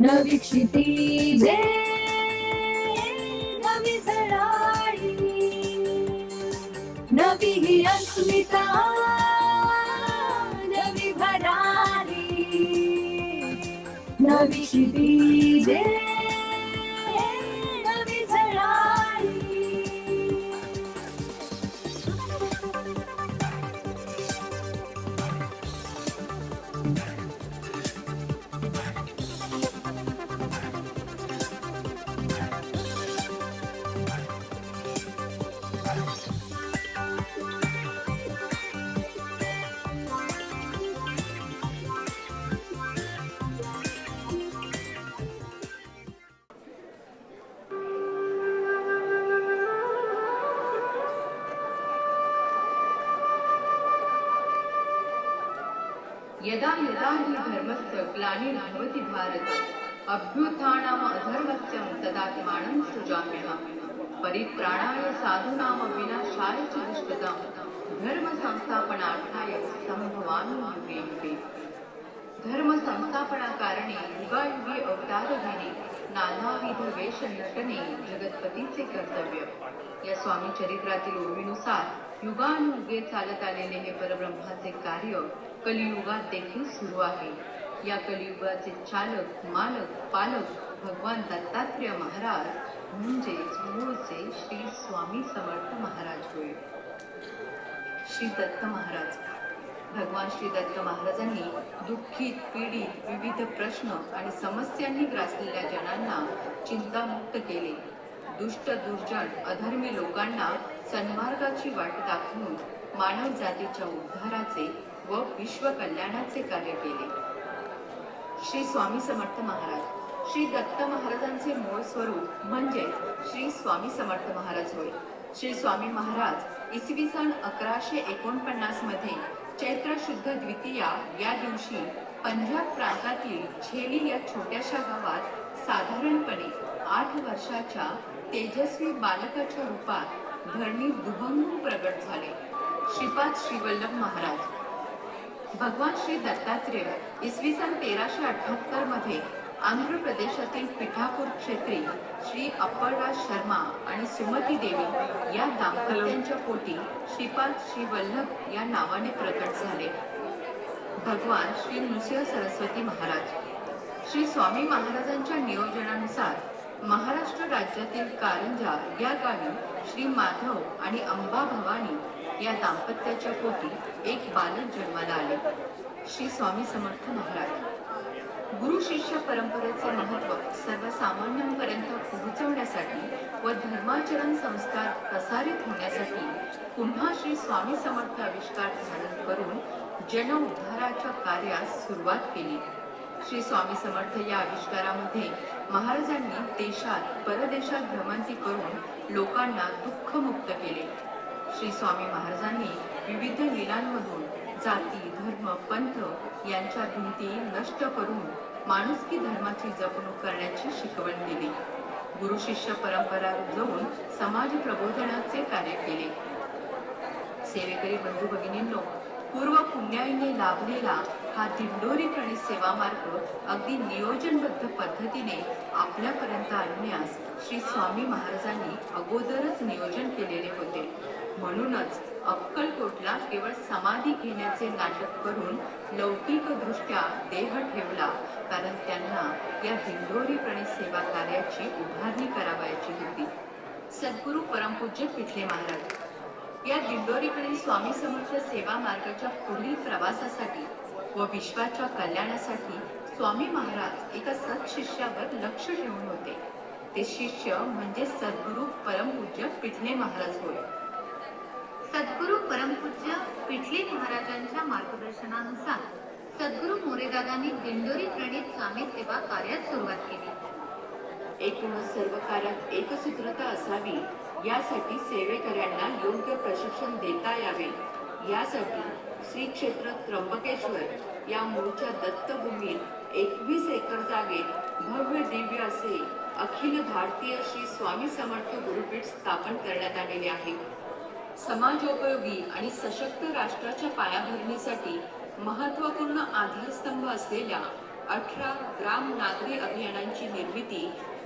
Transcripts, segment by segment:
नवी क्षितिजे नवी झळाळी, नवी ही अस्मिता नवी भरारी, नवी क्षितिजे नवी झळाळी. यदा यदा हि धर्मस्य ग्लानिर्भवति भारत अभ्युत्थानम् अधर्मस्य तदात्मानं सृजाम्यहम् परित्राणाय साधूनां विनाशाय च दुष्कृतां धर्म संस्थापनार्थाय संभवामि युगे युगे. धर्म संस्थापनाकारणे युगायुगे अवतार घेणे, नानाविध वेश नटणे जगतपतीचे कर्तव्य. या स्वामी चरित्रातील ओळीनुसार युगानुयुगे चालत आलेले हे परब्रह्माचे कार्य कलियुगात देखील सुरू आहे. या कलियुगाचे चालक मालक पालक भगवान दत्तात्रेय महाराज म्हणजेच मूळचे श्री स्वामी समर्थ महाराज होय. श्री दत्त महाराज. भगवान श्री दत्त महाराजांनी दुःखित पीडित विविध प्रश्न आणि समस्यांनी ग्रासलेल्या जनांना चिंतामुक्त केले. दुष्ट दुर्जन अधर्मी लोकांना सन्मार्गाची वाट दाखवून मानव जातीच्या उद्धाराचे व विश्व कल्याणाचे कार्य केले. श्री स्वामी समर्थ महाराज. श्री दत्त महाराजांचे मूळ स्वरूप म्हणजे श्री स्वामी समर्थ महाराज होय. श्री स्वामी महाराज इसवी सन 1149 मध्ये चैत्र शुद्ध द्वितीया या दिवशी पंजाब प्रांतातील झेली या छोट्याशा गावात साधारणपणे 8 वर्षाच्या तेजस्वी बालकाच्या रूपात धरणीत दुभंगून प्रगट झाले. श्रीपाद श्रीवल्लभ महाराज. भगवान श्री दत्तात्रेय इसवी सन 1378 मध्ये आंध्र प्रदेशातील पिठापूर क्षेत्री श्री अप्पळराज शर्मा आणि सुमती देवी या दाम्पत्यांच्या पोटी श्रीपाद श्री वल्लभ या नावाने प्रकट झाले. भगवान श्री नृसिंह सरस्वती महाराज. श्री स्वामी महाराजांच्या नियोजनानुसार महाराष्ट्र राज्यातील कारंजा या गावी श्री माधव आणि अंबा भवानी या दाम्पत्याच्या पोटी एक बालक जन्माला आले. श्री स्वामी समर्थ महाराज. गुरु शिष्य परंपरेचे महत्त्व सर्वसामान्यांपर्यंत पोहोचवण्यासाठी व धर्माचरण संस्कार प्रसारित होण्यासाठी पुन्हा श्री स्वामी समर्थ आविष्कार धारण करून जन उद्धाराच्या कार्यास सुरुवात केली. श्री स्वामी समर्थ या आविष्कारामध्ये महाराजांनी देशात परदेशात भ्रमंती करून लोकांना दुःखमुक्त केले. श्री स्वामी महाराजांनी विविध लीलांमधून जाती धर्म पंथ यांच्या भिंती नष्ट करून माणुसकी धर्माची जपणूक करण्याची शिकवण दिली. गुरु शिष्य परंपरा रुजवून समाज प्रबोधनाचे कार्य केले. सेवेकरी बंधू भगिनींनो, पूर्व पुण्याईने लाभलेला हा दिंडोरी प्रणित सेवा मार्ग अगदी नियोजनबद्ध पद्धतीने आपल्यापर्यंत आणण्यास श्री स्वामी महाराजांनी अगोदरच नियोजन केलेले होते. म्हणूनच अक्कलकोटला केवळ समाधी घेण्याचे नाटक करून लौकिक दृष्ट्या देह ठेवला, कारण त्यांना या दिंडोरी प्रणित सेवा कार्याची उभारणी करावयाची होती. सद्गुरू परमपूज्य पिठले महाराज. या दिंडोरी प्रणित स्वामी समर्थ सेवा मार्गाच्या पुढील प्रवासासाठी व विश्वाच्या कल्याणासाठी स्वामी महाराज एका सत्शिष्यावर लक्ष ठेवून होते. ते शिष्य म्हणजे सद्गुरू परमपूज्य पिठले महाराज होय. सद्गुरू परमपूज्य पिठले महाराजांच्या मार्गदर्शनानुसार सद्गुरू मोरेदादांनी दिंडोरी प्रणित स्वामी सेवा कार्यात सुरुवात केली. एकूणच सर्व कार्यात एकसूत्रता असावी, यासाठी सेवेकऱ्यांना योग्य प्रशिक्षण देता यावे, यासाठी श्री क्षेत्र त्र्यंबकेश्वर या मूळच्या दत्तभूमीत 21 एकर जागेत भव्य दिव्य असे अखिल भारतीय श्री स्वामी समर्थ गुरुपीठ स्थापन करण्यात आलेले आहे. समाजोपयोगी आणि सशक्त राष्ट्राच्या पायाभरणीसाठी महत्त्वपूर्ण आधारस्तंभ असलेल्या 18 ग्राम नागरी अभियानांची निर्मिती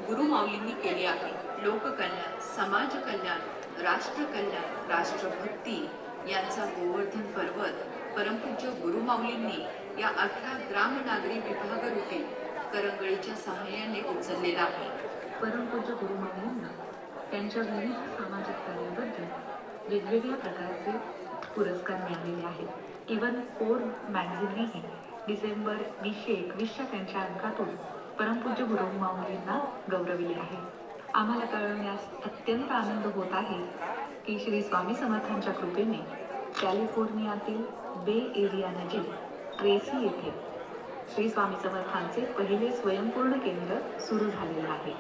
गुरुमाऊलींनी केली आहे. लोककल्याण, समाज कल्याण, राष्ट्रकल्याण, राष्ट्रभक्ती यांचा गोवर्धन पर्वत परमपूज्य गुरुमाऊलींनी या 18 ग्राम नागरी विभागरूपी करंगळीच्या सहाय्याने उचललेला आहे. परमपूज्य गुरुमाऊलींना त्यांच्या विविध सामाजिक कार्याबद्दल वेगवेगळ्या प्रकारचे पुरस्कार मिळालेले आहेत. इवन फोर्ब्स मॅगझिननेही डिसेंबर 2021च्या त्यांच्या अंकातून परमपूज्य गुरुमाऊलींना गौरविले आहे. आम्हाला कळवण्यास अत्यंत आनंद होत आहे की श्री स्वामी समर्थांच्या कृपेने कॅलिफोर्नियातील बे एरिया नजीक ट्रेसी येथे श्री स्वामी समर्थांचे पहिले स्वयंपूर्ण केंद्र सुरू झालेले आहे.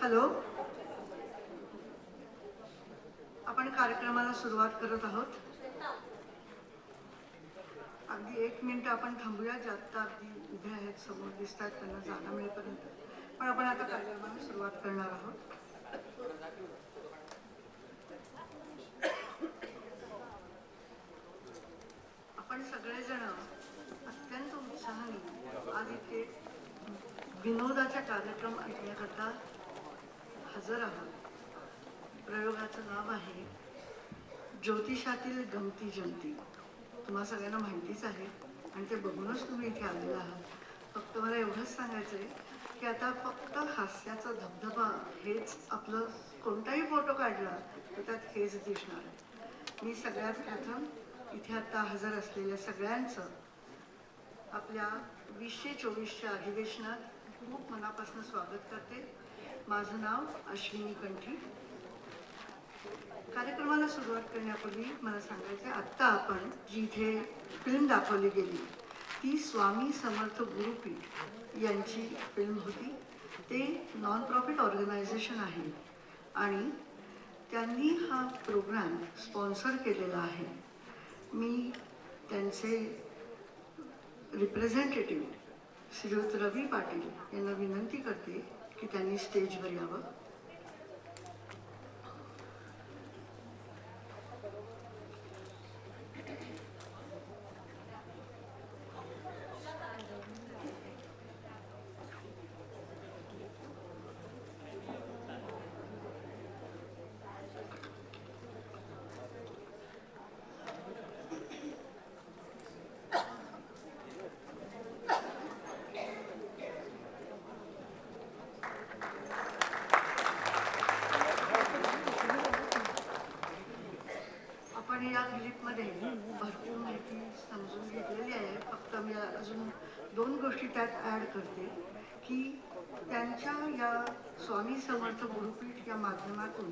हॅलो, आपण कार्यक्रमाला सुरुवात करत आहोत. अगदी 1 मिनिट आपण थांबूया. जे आत्ता अगदी उभे आहेत, समोर दिसतात, त्यांना जागा मिळेपर्यंत. पण आपण आता कार्यक्रमाला सुरुवात करणार आहोत. आपण सगळेजण अत्यंत उत्साहाने आज इथे विनोदाचा कार्यक्रम ऐकण्याकरता हजर आहोत. प्रयोगाचं नाव आहे ज्योतिषातील गमती जमती. तुम्हा सगळ्यांना माहितीच आहे आणि ते बघूनच तुम्ही इथे आलेला आहात. फक्त मला एवढंच सांगायचं आहे की आता फक्त हास्याचा धबधबा हेच आपलं, कोणताही फोटो काढला तर त्यात हेच दिसणार आहे. मी सगळ्यात प्रथम इथे आता हजर असलेल्या सगळ्यांचं आपल्या 2024च्या अधिवेशनात खूप मनापासून स्वागत करते. माझं नाव अश्विनी कंठी. कार्यक्रमाला सुरुवात करण्यापूर्वी मला सांगायचं, आत्ता आपण जी इथे फिल्म दाखवली गेली ती स्वामी समर्थ गुरुपीठ यांची फिल्म होती. ते नॉन प्रॉफिट ऑर्गनायझेशन आहे आणि त्यांनी हा प्रोग्राम स्पॉन्सर केलेला आहे. मी त्यांचे रिप्रेझेंटेटिव्ह श्रीयुत रवी पाटील यांना विनंती करते की त्यांनी स्टेजवर यावं. या क्लिपमध्ये भरपूर माहिती समजून घेतलेली आहे. फक्त मी अजून 2 गोष्टी त्यात ॲड करते की त्यांच्या या स्वामी समर्थ गुरुपीठ या माध्यमातून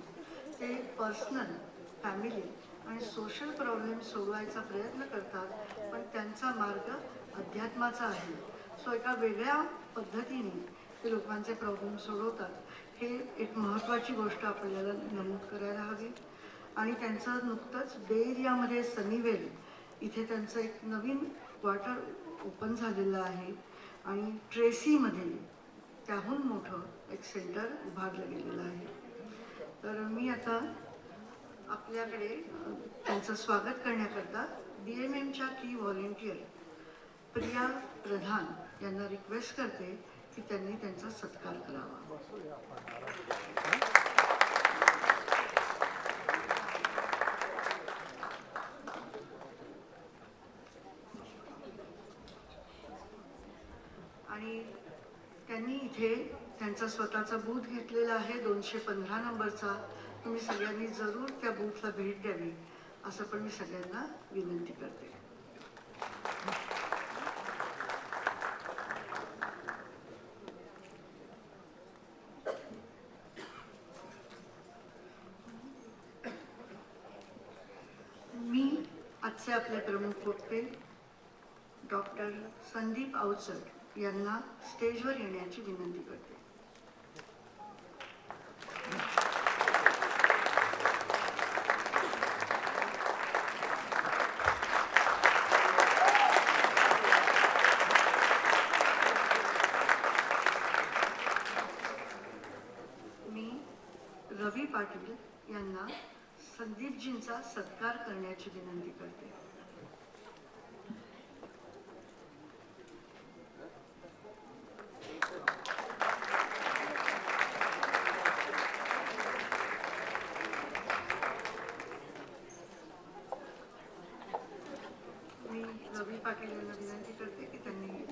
ते पर्सनल, फॅमिली आणि सोशल प्रॉब्लेम सोडवायचा प्रयत्न करतात, पण त्यांचा मार्ग अध्यात्माचा आहे. सो एका वेगळ्या पद्धतीने ते लोकांचे प्रॉब्लेम सोडवतात. हे एक महत्त्वाची गोष्ट आपल्याला नमूद करायला हवी. आणि त्यांचं नुकतंच बे एरियामध्ये सनीवेल इथे त्यांचं एक नवीन क्वार्टर ओपन झालेलं आहे आणि ट्रेसीमध्ये त्याहून मोठं एक सेंटर उभारलं गेलेलं आहे. तर मी आता आपल्याकडे त्यांचं स्वागत करण्याकरता DMMच्या की व्हॉलेंटियर प्रिया प्रधान यांना रिक्वेस्ट करते की त्यांनी त्यांचा सत्कार करावा. आणि त्यांनी इथे त्यांचा स्वतःचा बूथ घेतलेला आहे 215 नंबरचा. तुम्ही सगळ्यांनी जरूर त्या बूथला भेट द्यावी असं पण मी सगळ्यांना विनंती करते. मी आजचे आपले प्रमुख वक्ते डॉक्टर संदीप अवचट यांना स्टेजवर येण्याची विनंती करते. पाटील यांना संदीपजींचा सत्कार करण्याची विनंती करते. मी रवी पाटील यांना विनंती करते की त्यांनी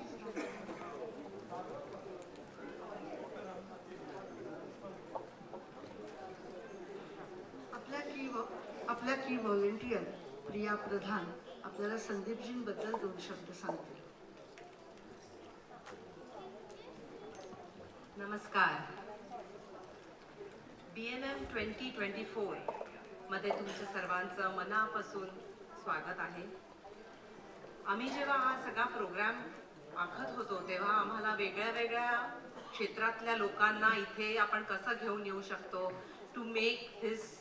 आपल्या की व्हॉलेंटियर प्रिया प्रधान आपल्याला संदीपजींबद्दल 2 शब्द सांगतील. नमस्कार. BMM 2024 मध्ये तुमच्या सर्वांचं मनापासून स्वागत आहे. आम्ही जेव्हा हा सगळा प्रोग्राम आखत होतो तेव्हा आम्हाला वेगळ्या वेगळ्या क्षेत्रातल्या लोकांना इथे आपण कसं घेऊन येऊ शकतो to make this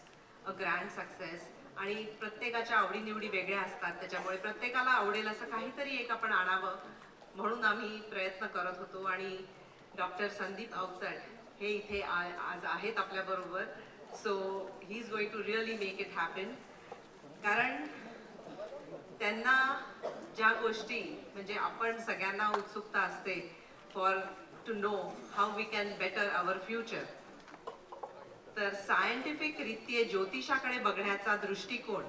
a grand success. आणि प्रत्येकाच्या आवडीनिवडी वेगळ्या असतात, त्याच्यामुळे प्रत्येकाला आवडेल असं काहीतरी एक आपण आणावं म्हणून आम्ही प्रयत्न करत होतो. आणि डॉक्टर संदीप अवचट हे इथे आज आहेत आपल्याबरोबर. So he is going to really make it happen. कारण त्यांना ज्या गोष्टी म्हणजे आपण सगळ्यांना उत्सुकता असते for to know how we can better our future. तर सायंटिफिक रीत्या ज्योतिषाकडे बघण्याचा दृष्टिकोन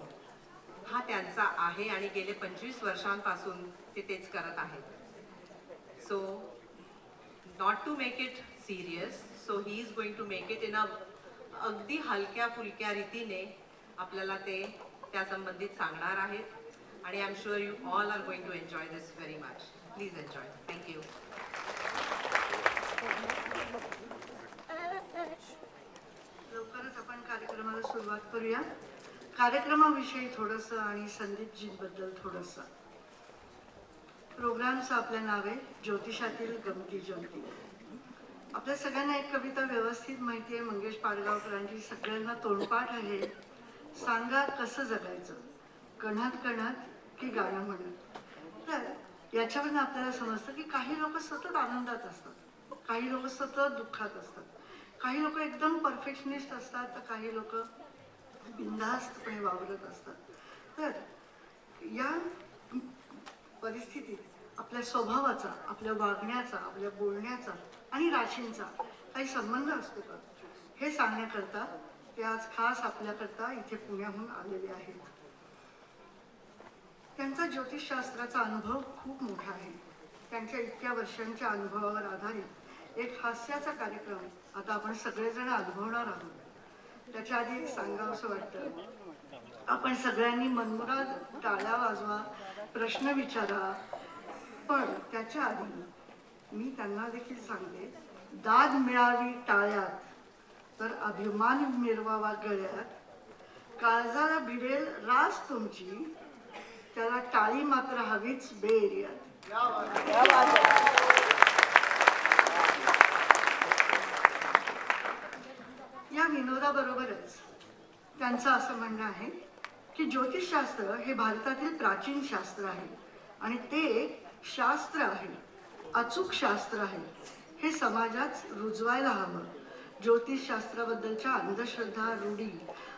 हा त्यांचा आहे आणि गेले 25 वर्षांपासून ते तेच करत आहेत. So not to make it serious, so he is going to make it in a अगदी हलक्या फुलक्या रीतीने आपल्याला ते त्या संबंधित सांगणार आहेत. आणि I am sure you all are going to enjoy this very much. Please enjoy. Thank you. लवकरच आपण कार्यक्रमाला सुरुवात करूया. कार्यक्रमाविषयी थोडंसं आणि संदीपजींबद्दल थोडंसं. प्रोग्रामचं आपलं नाव आहे ज्योतिषातील गमती जमती. आपल्या सगळ्यांना एक कविता व्यवस्थित माहिती आहे, मंगेश पाडगावकरांची, सगळ्यांना तोंडपाठ आहे. सांगा कसं जगायचं, कणात कणात की गाणं म्हणत. तर याच्यावरून आपल्याला समजतं की काही लोक सतत आनंदात असतात, काही लोक सतत दुःखात असतात, काही लोक एकदम परफेक्शनिस्ट असतात, तर काही लोक बिनधास्तपणे वावरत असतात. तर या परिस्थितीत आपल्या स्वभावाचा, आपल्या वागण्याचा, आपल्या बोलण्याचा आणि राशींचा काही संबंध असतो का, हे सांगण्याकरता ते आज खास आपल्याकरता इथे पुण्याहून आलेले आहेत. त्यांचा ज्योतिषशास्त्राचा अनुभव खूप मोठा आहे. त्यांच्या इतक्या वर्षांच्या अनुभवावर आधारित एक हास्याचा कार्यक्रम आता आपण सगळेजण अनुभवणार आहोत. त्याच्या आधी एक सांगावंसं वाटतं, आपण सगळ्यांनी मनमुराद टाळ्या वाजवा, प्रश्न विचारा, पण त्याच्या आधी मी त्यांना देखील सांगते, दाद मिळावी टाळ्यात तर अभिमान मिरवावा गळ्यात, काळजाला भिडेल रास तुमची त्याला टाळी मात्र हवीच बेएरियात. या विनोदाबरोबरच त्यांचं असं म्हणणं आहे की ज्योतिषशास्त्र हे भारतातील प्राचीन शास्त्र आहे आणि ते एक शास्त्र आहे, अचूक शास्त्र आहे. हे समाजात रुजवायला हवं. ज्योतिषशास्त्राबद्दलच्या अंधश्रद्धा, रूढी,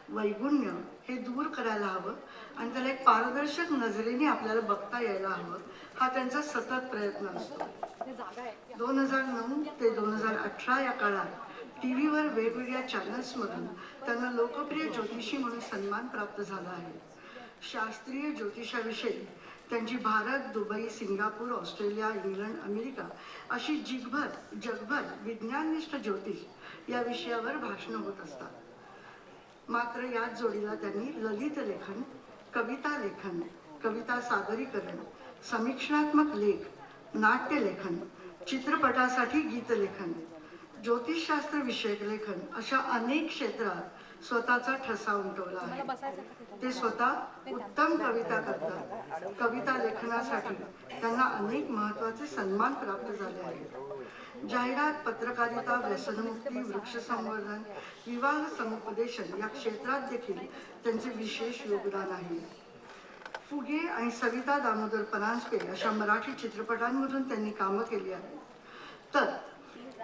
वैगुण्य हे दूर करायला हवं आणि त्याला एक पारदर्शक नजरेने आपल्याला बघता यायला हवं. हा त्यांचा सतत प्रयत्न असतो. 2009 ते 2018 या काळात टीव्हीवर वेगवेगळ्या चॅनल्समधून त्यांना लोकप्रिय ज्योतिषी म्हणून सन्मान प्राप्त झाला आहे. शास्त्रीय ज्योतिषाविषयी त्यांची Bharat, Dubai, Singapore, Australia, England, America अशी जगभर विज्ञाननिष्ठ ज्योतिष या विषयावर भाषणं होत असतात. मात्र याच जोडीला त्यांनी ललित लेखन, कविता लेखन, कविता सादरीकरण, समीक्षणात्मक लेख, नाट्यलेखन, चित्रपटासाठी गीतलेखन, ज्योतिषशास्त्र विषयक लेखन अशा अनेक क्षेत्रात स्वतःचा ठसा उमटवला आहे. ते स्वतः उत्तम कविता करतात. कविता लेखनासाठी त्यांना अनेक महत्त्वाचे सन्मान प्राप्त झाले आहेत. जाहिरात, पत्रकारिता, व्यसनमुक्ती, वृक्ष संवर्धन, विवाह समुपदेशन या क्षेत्रात देखील त्यांचे विशेष योगदान आहे. फुगे आणि सविता दामोदर परांजपे अशा मराठी चित्रपटांमधून त्यांनी कामं केली आहेत. तर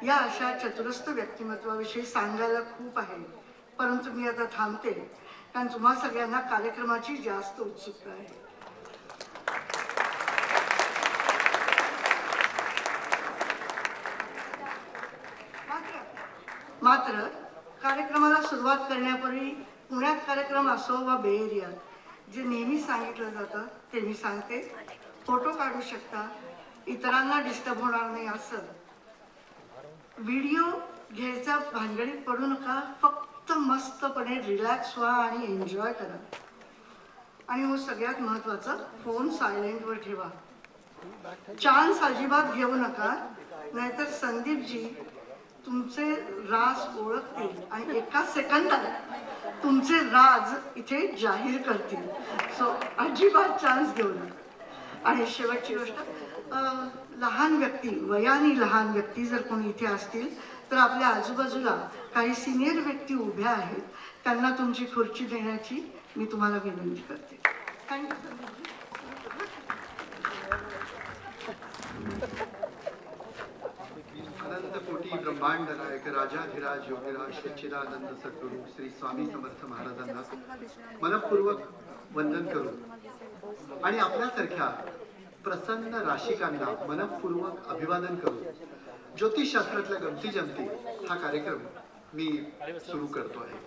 या अशा चतुरस्र व्यक्तिमत्वाविषयी सांगायला खूप आहे. परंतु मी आता थांबते, कारण तुम्हा सगळ्यांना कार्यक्रमाची जास्त उत्सुकता आहे. मात्र कार्यक्रमाला सुरुवात करण्यापूर्वी पुण्यात कार्यक्रम असो वा बे एरियात जे नेहमी सांगितलं जातं ते मी सांगते. फोटो काढू शकता, इतरांना डिस्टर्ब होणार नाही असं. व्हिडिओ घ्यायचा भानगडीत पडू नका, फक्त मस्तपणे रिलॅक्स व्हा आणि एन्जॉय करा. आणि मग सगळ्यात महत्त्वाचं, फोन सायलेंटवर ठेवा. चान्स अजिबात घेऊ नका, नाहीतर संदीपजी तुमचे राज ओळखतील आणि एका सेकंदात तुमचे राज इथे जाहीर करतील. सो अजिबात चान्स घेऊ नका. आणि शेवटची गोष्ट, लहान व्यक्ती, वयाने लहान व्यक्ती जर कोणी इथे असतील तर आपल्या आजूबाजूला काही सिनियर व्यक्ती उभ्या आहेत, त्यांना तुमची खुर्ची देण्याची मी तुम्हाला विनंती करते. थँक्यू. अनंत कोटी ब्रह्मांड नायक राजाधिराज योगीराज सच्चिदानंद सद्गुरू श्री स्वामी समर्थ महाराजांना मनपूर्वक वंदन करू आणि आपल्यासारख्या प्रसन्न राशिकांना मनपूर्वक अभिवादन करू ज्योतिषशास्त्रातल्या गमती जमती हा कार्यक्रम मी सुरू करतो आहे.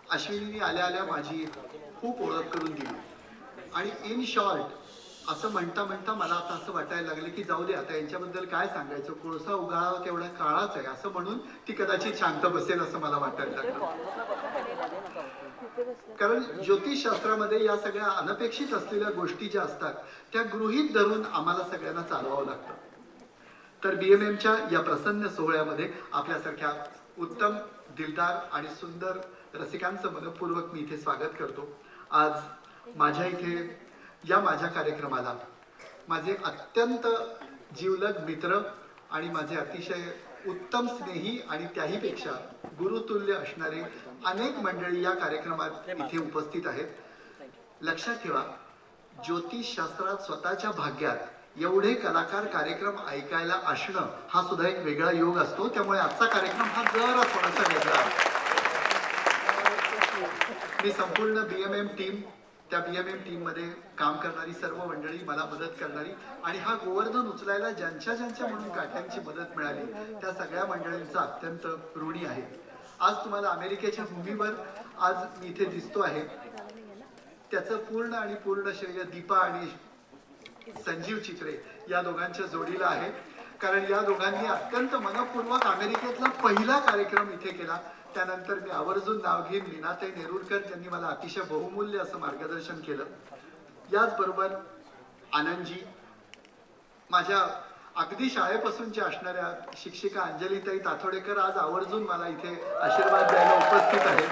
अश्विनीने आल्या आल्या माझी खूप ओळख करून दिली आणि इन शॉर्ट असं म्हणता म्हणता मला आता असं वाटायला लागलं की जाऊ दे, आता यांच्याबद्दल काय सांगायचं, कोळसा उगाळा तेवढा काळाच आहे असं म्हणून ती कदाचित शांत बसेल असं मला वाटायला लागलं. कारण ज्योतिषशास्त्रामध्ये या सगळ्या अनपेक्षित असलेल्या गोष्टी ज्या असतात त्या गृहीत धरून आम्हाला सगळ्यांना चालवावं लागतं. तर BMMच्या या प्रसन्न सोहळ्यामध्ये आपल्यासारख्या उत्तम, दिलदार आणि सुंदर रसिकांचं मनपूर्वक मी इथे स्वागत करतो. आज माझ्या इथे या माझ्या कार्यक्रमाला माझे अत्यंत जीवलग मित्र आणि माझे अतिशय उत्तम स्नेही आणि त्याहीपेक्षा गुरुतुल्य असणारे अनेक मंडळी या कार्यक्रमात इथे उपस्थित आहेत. लक्षात ठेवा, ज्योतिषशास्त्रात स्वतःच्या भाग्यात एवढे कलाकार कार्यक्रम ऐकायला असणं हा सुद्धा एक वेगळा योग असतो. त्यामुळे आजचा कार्यक्रम हा जरा थोडासा वेगळा आहे. मी संपूर्ण BMM टीम, त्या BMM टीम मध्ये काम करणारी सर्व मंडळी, मला मदत करणारी आणि हा गोवर्धन उचलायला ज्यांच्या ज्यांच्या म्हणून काठ्यांची मदत मिळाली त्या सगळ्या मंडळींचा अत्यंत ऋणी आहे. आज तुम्हाला अमेरिकेच्या भूमीवर आज मी इथे दिसतो आहे, त्याचं पूर्ण आणि पूर्ण श्रेय दीपा आणि संजीव चित्रे या दोघांच्या जोडीला आहे. कारण या दोघांनी अत्यंत मनपूर्वक अमेरिकेतला पहिला कार्यक्रम इथे केला. त्यानंतर मी आवर्जून नाव घेईन मीनाताई नेरुरकर, त्यांनी मला अतिशय बहुमूल्य असं मार्गदर्शन केलं. याचबरोबर आनंदजी, माझ्या अगदी शाळेपासूनच्या असणाऱ्या शिक्षिका अंजलीताई ताथोडेकर आज आवर्जून मला इथे आशीर्वाद द्यायला उपस्थित आहेत.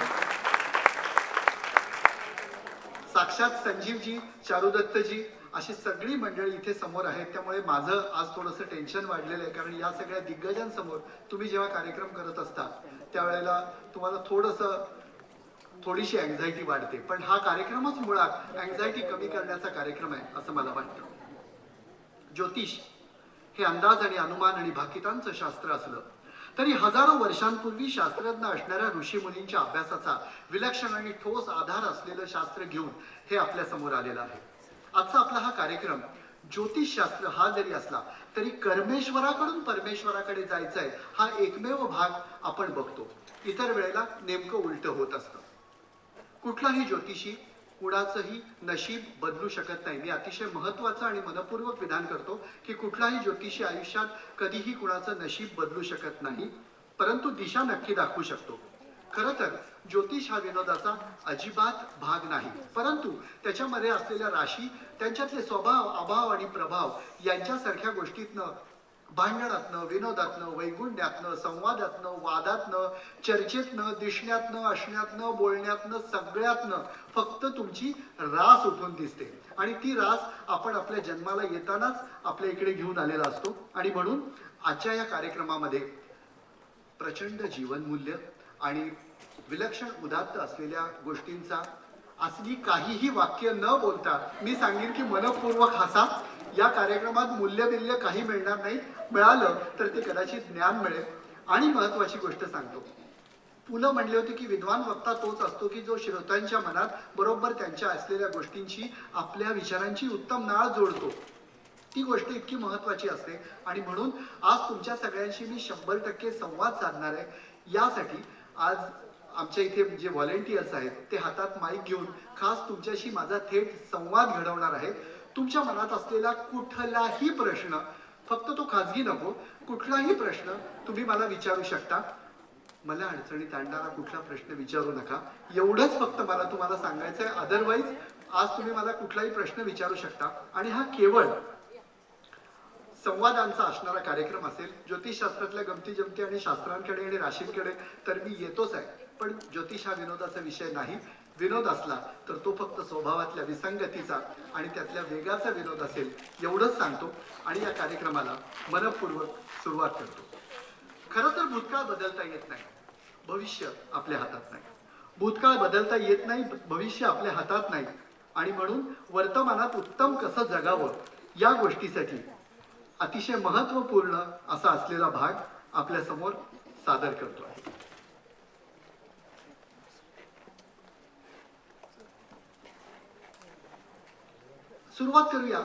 साक्षात संजीवजी, चारुदत्तजी अशी सगळी मंडळी इथे समोर आहेत. त्यामुळे माझं आज थोडंसं टेन्शन वाढलेलं आहे, कारण या सगळ्या दिग्गजांसमोर तुम्ही जेव्हा कार्यक्रम करत असता त्यावेळेला तुम्हाला थोडीशी अँझायटी वाढते. पण हा कार्यक्रमच मुळात अँझायटी कमी करण्याचा कार्यक्रम आहे असं मला वाटतं. ज्योतिष हे अंदाज आणि अनुमान आणि भाकितांचं शास्त्र असलं तरी हजारो वर्षांपूर्वी शास्त्रज्ञ असणाऱ्या ऋषीमुनींच्या अभ्यासाचा विलक्षण आणि ठोस आधार असलेलं शास्त्र घेऊन हे आपल्या समोर आलेलं आहे. आजचा आपला हा कार्यक्रम ज्योतिषशास्त्र हा जरी असला तरी कर्मेश्वराकडून परमेश्वराकडे जायचंय हा एकमेव भाग आपण बघतो. इतर वेळेला नेमकं उलट होत असतं. कुठलाही ज्योतिषी कुणाचंही नशीब बदलू शकत नाही. मी अतिशय महत्वाचं आणि मनपूर्वक विधान करतो की कुठलाही ज्योतिषी आयुष्यात कधीही कुणाचं नशीब बदलू शकत नाही, परंतु दिशा नक्की दाखवू शकतो. खरं तर ज्योतिष हा विनोदाचा अजिबात भाग नाही, परंतु त्याच्यामध्ये असलेल्या राशी, त्यांच्यातले स्वभाव, अभाव आणि प्रभाव यांच्यासारख्या गोष्टीतनं, भांडणातनं, विनोदातनं, वैगुण्यातनं, संवादातनं, वादातनं, चर्चेतनं, दिसण्यातनं, असण्यातनं, बोलण्यातनं, सगळ्यातनं फक्त तुमची रास उठून दिसते. आणि ती रास आपण आपल्या जन्माला येतानाच आपल्या इकडे घेऊन आलेला असतो. आणि म्हणून आजच्या या कार्यक्रमामध्ये प्रचंड जीवनमूल्य आणि विलक्षण उदात्त असलेल्या गोष्टींचा असली काहीही वाक्य न बोलता मी सांगेन की मनपूर्वक हसा. या कार्यक्रमात मूल्यबिल्य काही मिळणार नाही, मिळालं तर ते कदाचित ज्ञान मिळेल. आणि महत्वाची गोष्ट सांगतो, पुलं म्हणले होते की विद्वान वक्ता तोच असतो की जो श्रोत्यांच्या मनात बरोबर त्यांच्या असलेल्या गोष्टींची आपल्या विचारांची उत्तम नाळ जोडतो. ती गोष्ट इतकी महत्वाची असते आणि म्हणून आज तुमच्या सगळ्यांशी मी 100% संवाद साधणार आहे. यासाठी आज आमच्या इथे जे व्हॉलेंटियर्स आहेत ते हातात माईक घेऊन खास तुमच्याशी माझा थेट संवाद घडवणार आहेत. तुमच्या मनात असलेला कुठलाही प्रश्न, फक्त तो खाजगी नको, कुठलाही प्रश्न तुम्ही मला विचारू शकता. मला अडचणीत आणणारा कुठला प्रश्न विचारू नका, एवढंच फक्त मला तुम्हाला सांगायचं आहे. अदरवाईज आज तुम्ही मला कुठलाही प्रश्न विचारू शकता आणि हा केवळ संवादांचा असणारा कार्यक्रम असेल. ज्योतिषशास्त्रातल्या गमती जमती आणि शास्त्रांकडे आणि राशींकडे तर मी येतोच आहे, पण ज्योतिष हा विनोदाचा विषय नाही. विनोद असला तर तो फक्त स्वभावातल्या विसंगतीचा आणि त्यातल्या वेगाचा विनोद असेल, एवढंच सांगतो आणि या कार्यक्रमाला मनपूर्वक सुरुवात करतो. खरं तर भूतकाळ बदलता येत नाही, भविष्य आपल्या हातात नाही. भूतकाळ बदलता येत नाही, भविष्य आपल्या हातात नाही आणि म्हणून वर्तमानात उत्तम कसं जगावं या गोष्टीसाठी अतिशय महत्वपूर्ण असा असलेला भाग आपल्या समोर सादर करतो आहे. सुरुवात करूया.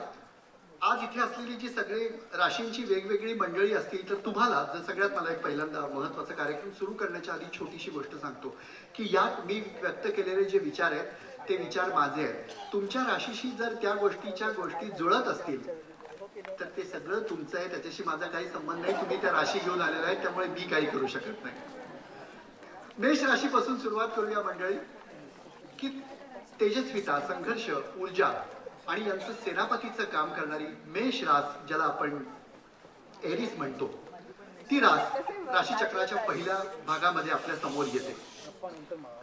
आज इथे असलेली जी सगळे राशींची वेगवेगळी मंडळी असतील तर तुम्हाला जर सगळ्यात मला एक पहिल्यांदा महत्वाचा कार्यक्रम सुरू करण्याच्या आधी छोटीशी गोष्ट सांगतो की यात मी व्यक्त केलेले जे विचार आहेत ते विचार माझे आहेत. तुमच्या राशीशी जर त्या गोष्टी जुळत असतील तर ते सगळं तुमचं आहे, त्याच्याशी माझा काही संबंध नाही. तुम्ही त्या राशी घेऊन आलेला आहे, त्यामुळे मी काही करू शकत नाही. मेष राशीपासून सुरुवात करूया मंडळी. की तेजस्विता, संघर्ष, ऊर्जा आणि यांचं सेनापतीचं काम करणारी मेष रास, ज्याला आपण एरिस म्हणतो, ती राशीचक्राच्या पहिल्या भागामध्ये आपल्या समोर येते.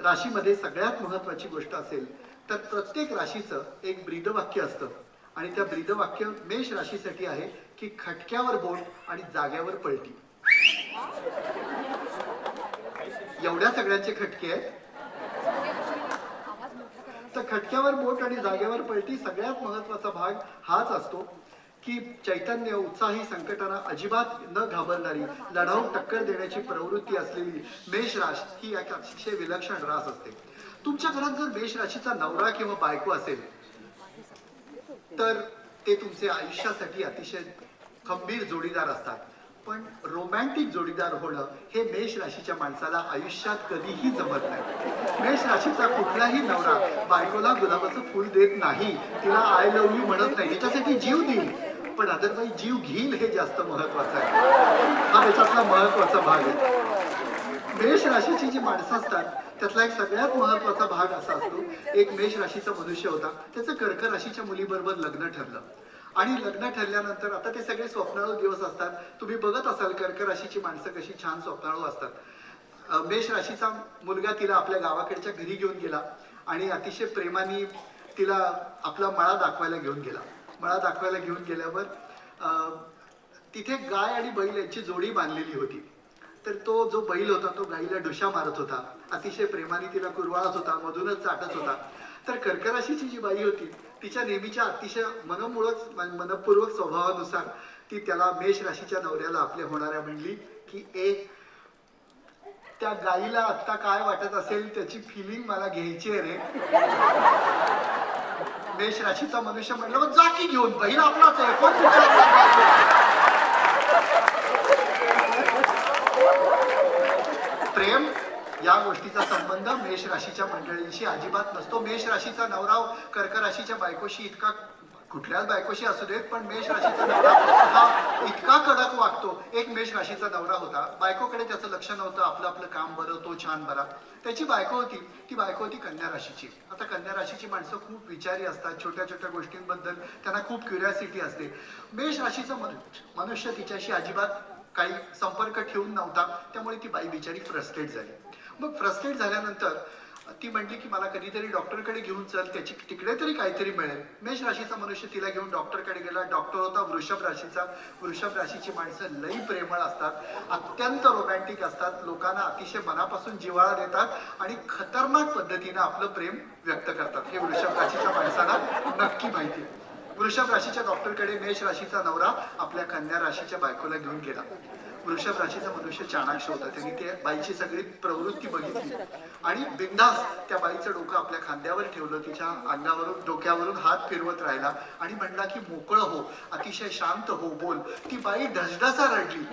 राशीमध्ये सगळ्यात महत्वाची गोष्ट असेल तर प्रत्येक राशीचं एक ब्रीदवाक्य असतं आणि त्या ब्रीदवाक्य मेष राशीसाठी आहे की खटक्यावर बोट आणि जाग्यावर पलटी. एवढ्या सगळ्यांचे खटके आहेत. तर खटक्यावर बोट आणि जागेवर पलटी सगळ्यात महत्वाचा भाग हाच असतो की चैतन्य, उत्साही, संकटांना अजिबात न घाबरणारी, लढाऊ टक्कर देण्याची प्रवृत्ती असलेली मेष रास ही एक अतिशय विलक्षण रास असते. तुमच्या घरात जर मेष राशीचा नवरा किंवा बायको असेल तर ते तुमचे आयुष्यासाठी अतिशय खंबीर जोडीदार असतात. पण रोमॅन्टिक जोडीदार होणं हे मेष राशीच्या माणसाला आयुष्यात कधीही जमत नाही. मेष राशीचा कुठलाही नवरा बायकोला गुलाबाचं फुल देत नाही, तिला आय लव्ह यू म्हणत नाही, तिच्यासाठी जीव देईल, पण अदरवाईज जीव घेईल हे जास्त महत्वाचं आहे. हा त्याच्यातला महत्वाचा भाग आहे. मेष राशीची जी माणसं असतात त्यातला एक सगळ्यात महत्वाचा भाग असा असतो, एक मेष राशीचा मनुष्य होता, त्याचं कर्क राशीच्या मुलीबरोबर लग्न ठरलं आणि लग्न ठरल्यानंतर आता ते सगळे स्वप्नाळू दिवस असतात. तुम्ही बघत असाल कर्क राशीची माणसं कशी छान स्वप्नाळू असतात. मेष राशीचा मुलगा तिला आपल्या गावाकडच्या घरी घेऊन गेला आणि अतिशय प्रेमाने तिला आपला मळा दाखवायला घेऊन गेला. मळा दाखवायला घेऊन गेल्यावर तिथे गाय आणि बैल यांची जोडी बांधलेली होती. तर तो जो बैल होता तो गाईला डुशा मारत होता, अतिशय प्रेमाने तिला कुरवाळत होता, मधूनच चाटत होता. तर कर्क राशीची जी बाई होती तिच्या नेहमीच्या अतिशय मनपूर्वक स्वभावानुसार ती त्याला मेष राशीच्या नवऱ्याला आपल्या होणाऱ्या म्हणली की त्या गाईला आत्ता काय वाटत असेल त्याची फिलिंग मला घ्यायची आहे रे. मेष राशीचा मनुष्य म्हणलं जा की घेऊन, बैल आपलाच आहे, कोण प्रेम या गोष्टीचा संबंध मेष राशीच्या मंडळींशी अजिबात नसतो. मेष राशीचा नवरा कर्क राशीच्या बायकोशी इतका, कुठल्याच बायकोशी असू देत, पण मेष राशीचा नवरा हा इतका कडक वागतो. एक मेष राशीचा नवरा होता, बायकोकडे त्याचं लक्ष नव्हतं, आपलं आपलं काम बरं, तो छान बरा. त्याची बायको होती, ती बायको होती कन्या राशीची. आता कन्या राशीची माणसं खूप विचारी असतात, छोट्या छोट्या गोष्टींबद्दल त्यांना खूप क्युरिओसिटी असते. मेष राशीचा मनुष्य तिच्याशी अजिबात काही संपर्क ठेवून नव्हता, त्यामुळे ती बाई बिचारी फ्रस्ट्रेट झाली. मग फ्रस्ट्रेट झाल्यानंतर ती म्हटली की मला कधीतरी डॉक्टरकडे घेऊन चल, त्याची तिकडे तरी काहीतरी मिळेल. मेष राशीचा मनुष्य तिला घेऊन डॉक्टरकडे गेला. डॉक्टर होता वृषभ राशीचा. वृषभ राशीची माणसं लई प्रेमळ असतात, अत्यंत रोमॅन्टिक असतात, लोकांना अतिशय मनापासून जिव्हाळा देतात आणि खतरनाक पद्धतीने आपलं प्रेम व्यक्त करतात. हे वृषभ राशीच्या माणसाला नक्की माहिती आहे. वृषभ राशीच्या डॉक्टरकडे मेष राशीचा नवरा आपल्या कन्या राशीच्या बायकोला घेऊन गेला. वृषभ राशीचा मनुष्य चाणाक्ष होता. त्यांनी त्या बाईची सगळी प्रवृत्ती बघितली आणि बिनधास्त त्या बाईचं डोकं आपल्या खांद्यावर ठेवलं, तिच्या अंगावरून डोक्यावरून हात फिरवत राहिला आणि म्हणला की मोकळं हो, अतिशय शांत हो, बोल. ती बाई ढसढसा रडली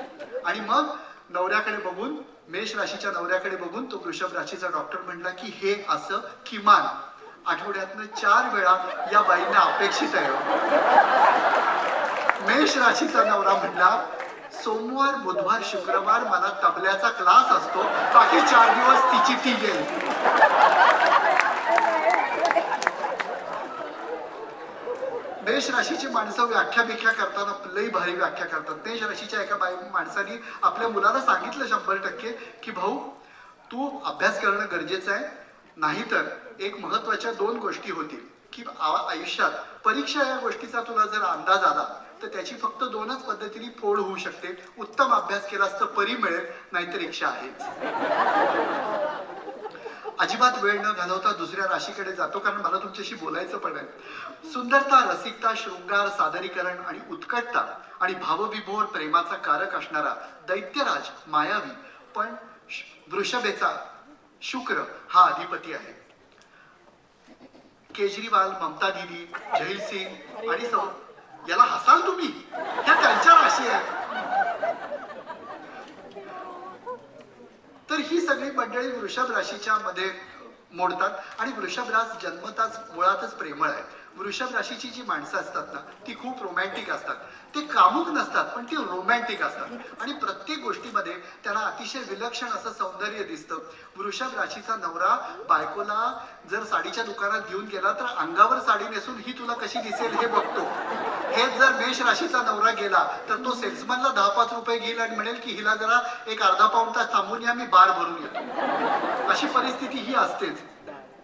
आणि मग नवऱ्याकडे बघून, मेष राशीच्या नवऱ्याकडे बघून तो वृषभ राशीचा डॉक्टर म्हणला की हे असं किमान आठवड्यातनं 4 वेळा या बाईंना अपेक्षित आहे. मेष राशीचा नवरा म्हणला सोमवार, बुधवार, शुक्रवार मला तबल्याचा क्लास असतो, बाकी 4 दिवस तिची ती गेली. मेष राशीची माणसं व्याख्या करताना लई भारी व्याख्या करतात. मेष राशीच्या एका माणसाने आपल्या मुलाला सांगितलं 100% की भाऊ तू अभ्यास करणं गरजेचं आहे, नाहीतर एक महत्वाच्या 2 गोष्टी होतील की आयुष्यात परीक्षा या गोष्टीचा तुला जर अंदाज आला तर त्याची फक्त 2च पद्धतीने फोड होऊ शकते. उत्तम अभ्यास केलास तर परी मिळेल, नाहीतर रिक्षा आहेच. अजिबात वेळ न घालवता दुसऱ्या राशीकडे जातो, कारण मला तुमच्याशी बोलायचं पण आहे. सुंदरता, रसिकता, शृंगार, सादरीकरण आणि उत्कटता आणि भावविभोर प्रेमाचा कारक असणारा दैत्यराज मायावी पण वृषभेचा शुक्र हा अधिपती आहे. केजरीवाल, ममता दिदी, जहीर सिंग आणि याला हसाल तुम्ही, ह्या त्यांच्या राशी आहे. तर ही सगळी मंडळी वृषभ राशीच्या मध्ये मोडतात आणि वृषभ रास जन्मताच मुळातच प्रेमळ आहे. वृषभ राशीची जी माणसं असतात ना ती खूप रोमॅन्टिक असतात. ते कामुक नसतात पण ती रोमॅन्टिक असतात आणि प्रत्येक गोष्टीमध्ये त्यांना अतिशय विलक्षण असं सौंदर्य दिसतं. वृषभ राशीचा नवरा बायकोला जर साडीच्या दुकानात घेऊन गेला तर अंगावर साडी नेसून ही तुला कशी दिसेल हे बघतो. हेच जर मेष राशीचा नवरा गेला तर तो सेल्समनला 10-5 रुपये घेईल आणि म्हणेल की हिला जरा एक अर्धा पाऊण तास थांबून या, मी बार भरून येतो. अशी परिस्थिती ही असतेच.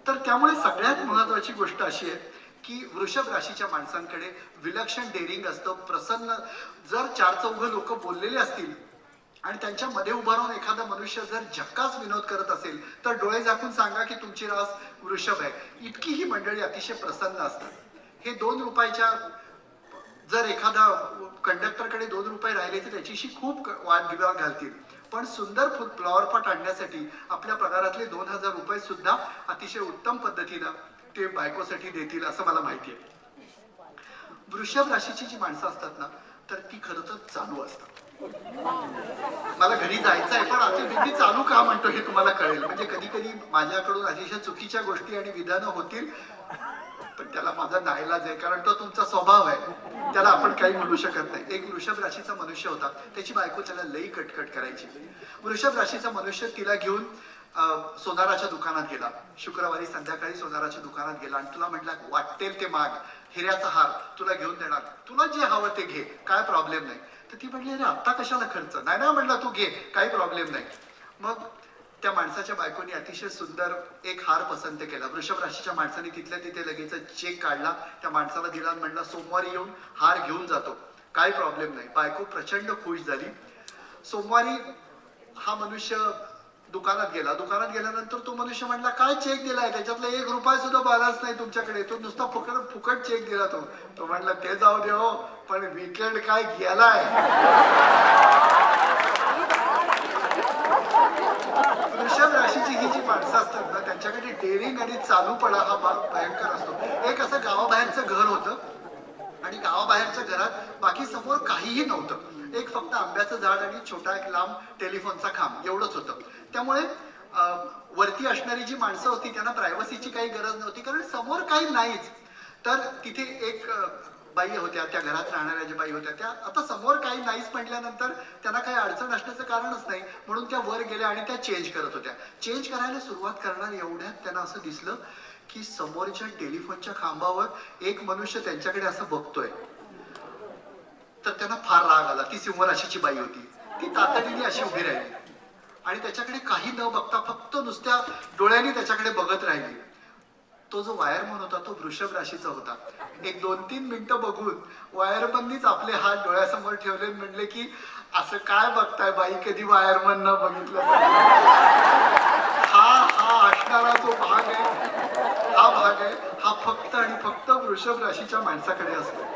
तर त्यामुळे सगळ्यात महत्वाची गोष्ट अशी आहे की वृषभ राशीच्या माणसांकडे विलक्षण डेअरिंग असतं. प्रसन्न जर 4-4 लोक बोललेले असतील आणि त्यांच्या मध्ये उभा राहून एखादा मनुष्य जर झक्कास विनोद करत असेल तर डोळे झाकून सांगा की तुमची रास वृषभ आहे. इतकी ही मंडळी अतिशय प्रसन्न असतात. हे 2 रुपयाच्या जर एखादा कंडक्टरकडे 2 रुपये राहिले तर त्याच्याशी खूप वादविवाद घालतील, पण सुंदर फ्लॉवर पॉट आणण्यासाठी आपल्या पगारातले 2000 रुपये सुद्धा अतिशय उत्तम पद्धतीनं ते बायकोसाठी देतील असं मला माहिती आहे. वृषभ राशीची जी माणसं असतात ना तर ती खरं तर चालू असतात. मला घरी जायचं आहे पण आता मी चालू का म्हणतो हे तुम्हाला कळेल. म्हणजे कधी कधी माझ्याकडून अतिशय चुकीच्या गोष्टी आणि विधानं होतील, पण त्याला माझा नाईलाज आहे, कारण तो तुमचा स्वभाव आहे, त्याला आपण काही म्हणू शकत नाही. एक वृषभ राशीचा मनुष्य होता, त्याची बायको त्याला लई कटकट करायची. वृषभ राशीचा मनुष्य तिला घेऊन सोनाराच्या दुकानात गेला. शुक्रवारी संध्याकाळी सोनाराच्या दुकानात गेला आणि तुला म्हटला वाटेल ते माग, हिऱ्याचा हार तुला घेऊन देणार, तुला जे हवं ते घे, काय प्रॉब्लेम नाही. तर ती म्हटली अरे आता कशाला खर्च, नाही ना म्हटलं तू घे, काही प्रॉब्लेम नाही. मग त्या माणसाच्या बायकोनी अतिशय सुंदर एक हार पसंत केला. वृषभ राशीच्या माणसाने तिथल्या तिथे लगेच चेक काढला, त्या माणसाला दिला आणि म्हणला सोमवारी येऊन हार घेऊन जातो, काही प्रॉब्लेम नाही. बायको प्रचंड खुश झाली. सोमवारी हा मनुष्य दुकानात गेला. दुकानात गेल्यानंतर तो मनुष्य म्हणला काय चेक दिलाय, त्याच्यातला 1 रुपया सुद्धा बॅलन्स नाही तुमच्याकडे, तो नुसता फुकट चेक दिला. तो म्हणला ते जाऊ दे हो, पण वीकेंड काय गेलाय. वृषभ राशीची ही जी माणसं असतात ना त्यांच्याकडे डेअरिंग आणि चालूपणा हा भयंकर असतो. एक असं गावाबाहेरचं घर होतं आणि गावाबाहेरच्या घरात बाकी समोर काहीही नव्हतं. एक फक्त आंब्याचं झाड आणि छोटा एक लांब टेलिफोनचा खांब एवढंच होतं. त्यामुळे वरती असणारी जी माणसं होती त्यांना प्रायव्हसीची काही गरज नव्हती, कारण समोर काही नाहीच. तर तिथे एक बाई होत्या, त्या घरात राहणाऱ्या ज्या बाई होत्या त्या आता समोर काही नाहीच म्हटल्यानंतर त्यांना काही अडचण असण्याचं कारणच नाही, म्हणून त्या वर गेल्या आणि त्या चेंज करत होत्या. चेंज करायला सुरुवात करणार एवढ्यात त्यांना असं दिसलं की समोरच्या टेलिफोनच्या खांबावर एक मनुष्य त्यांच्याकडे असं बघतोय. तर त्यांना फार राग आला. ती सिंह राशीची बाई होती. ती तातडीने अशी उभी राहिली आणि त्याच्याकडे काही न बघता फक्त नुसत्या डोळ्यांनी त्याच्याकडे बघत राहिली. तो जो वायरमन होता तो वृषभ राशीचा होता. एक 2-3 मिनिटं बघून वायरमननीच आपले हात डोळ्यासमोर ठेवले, म्हणले की असं काय बघताय बाई, कधी वायरमन न बघितलं. हा असणारा जो भाग आहे हा फक्त आणि फक्त वृषभ राशीच्या माणसाकडे असतो.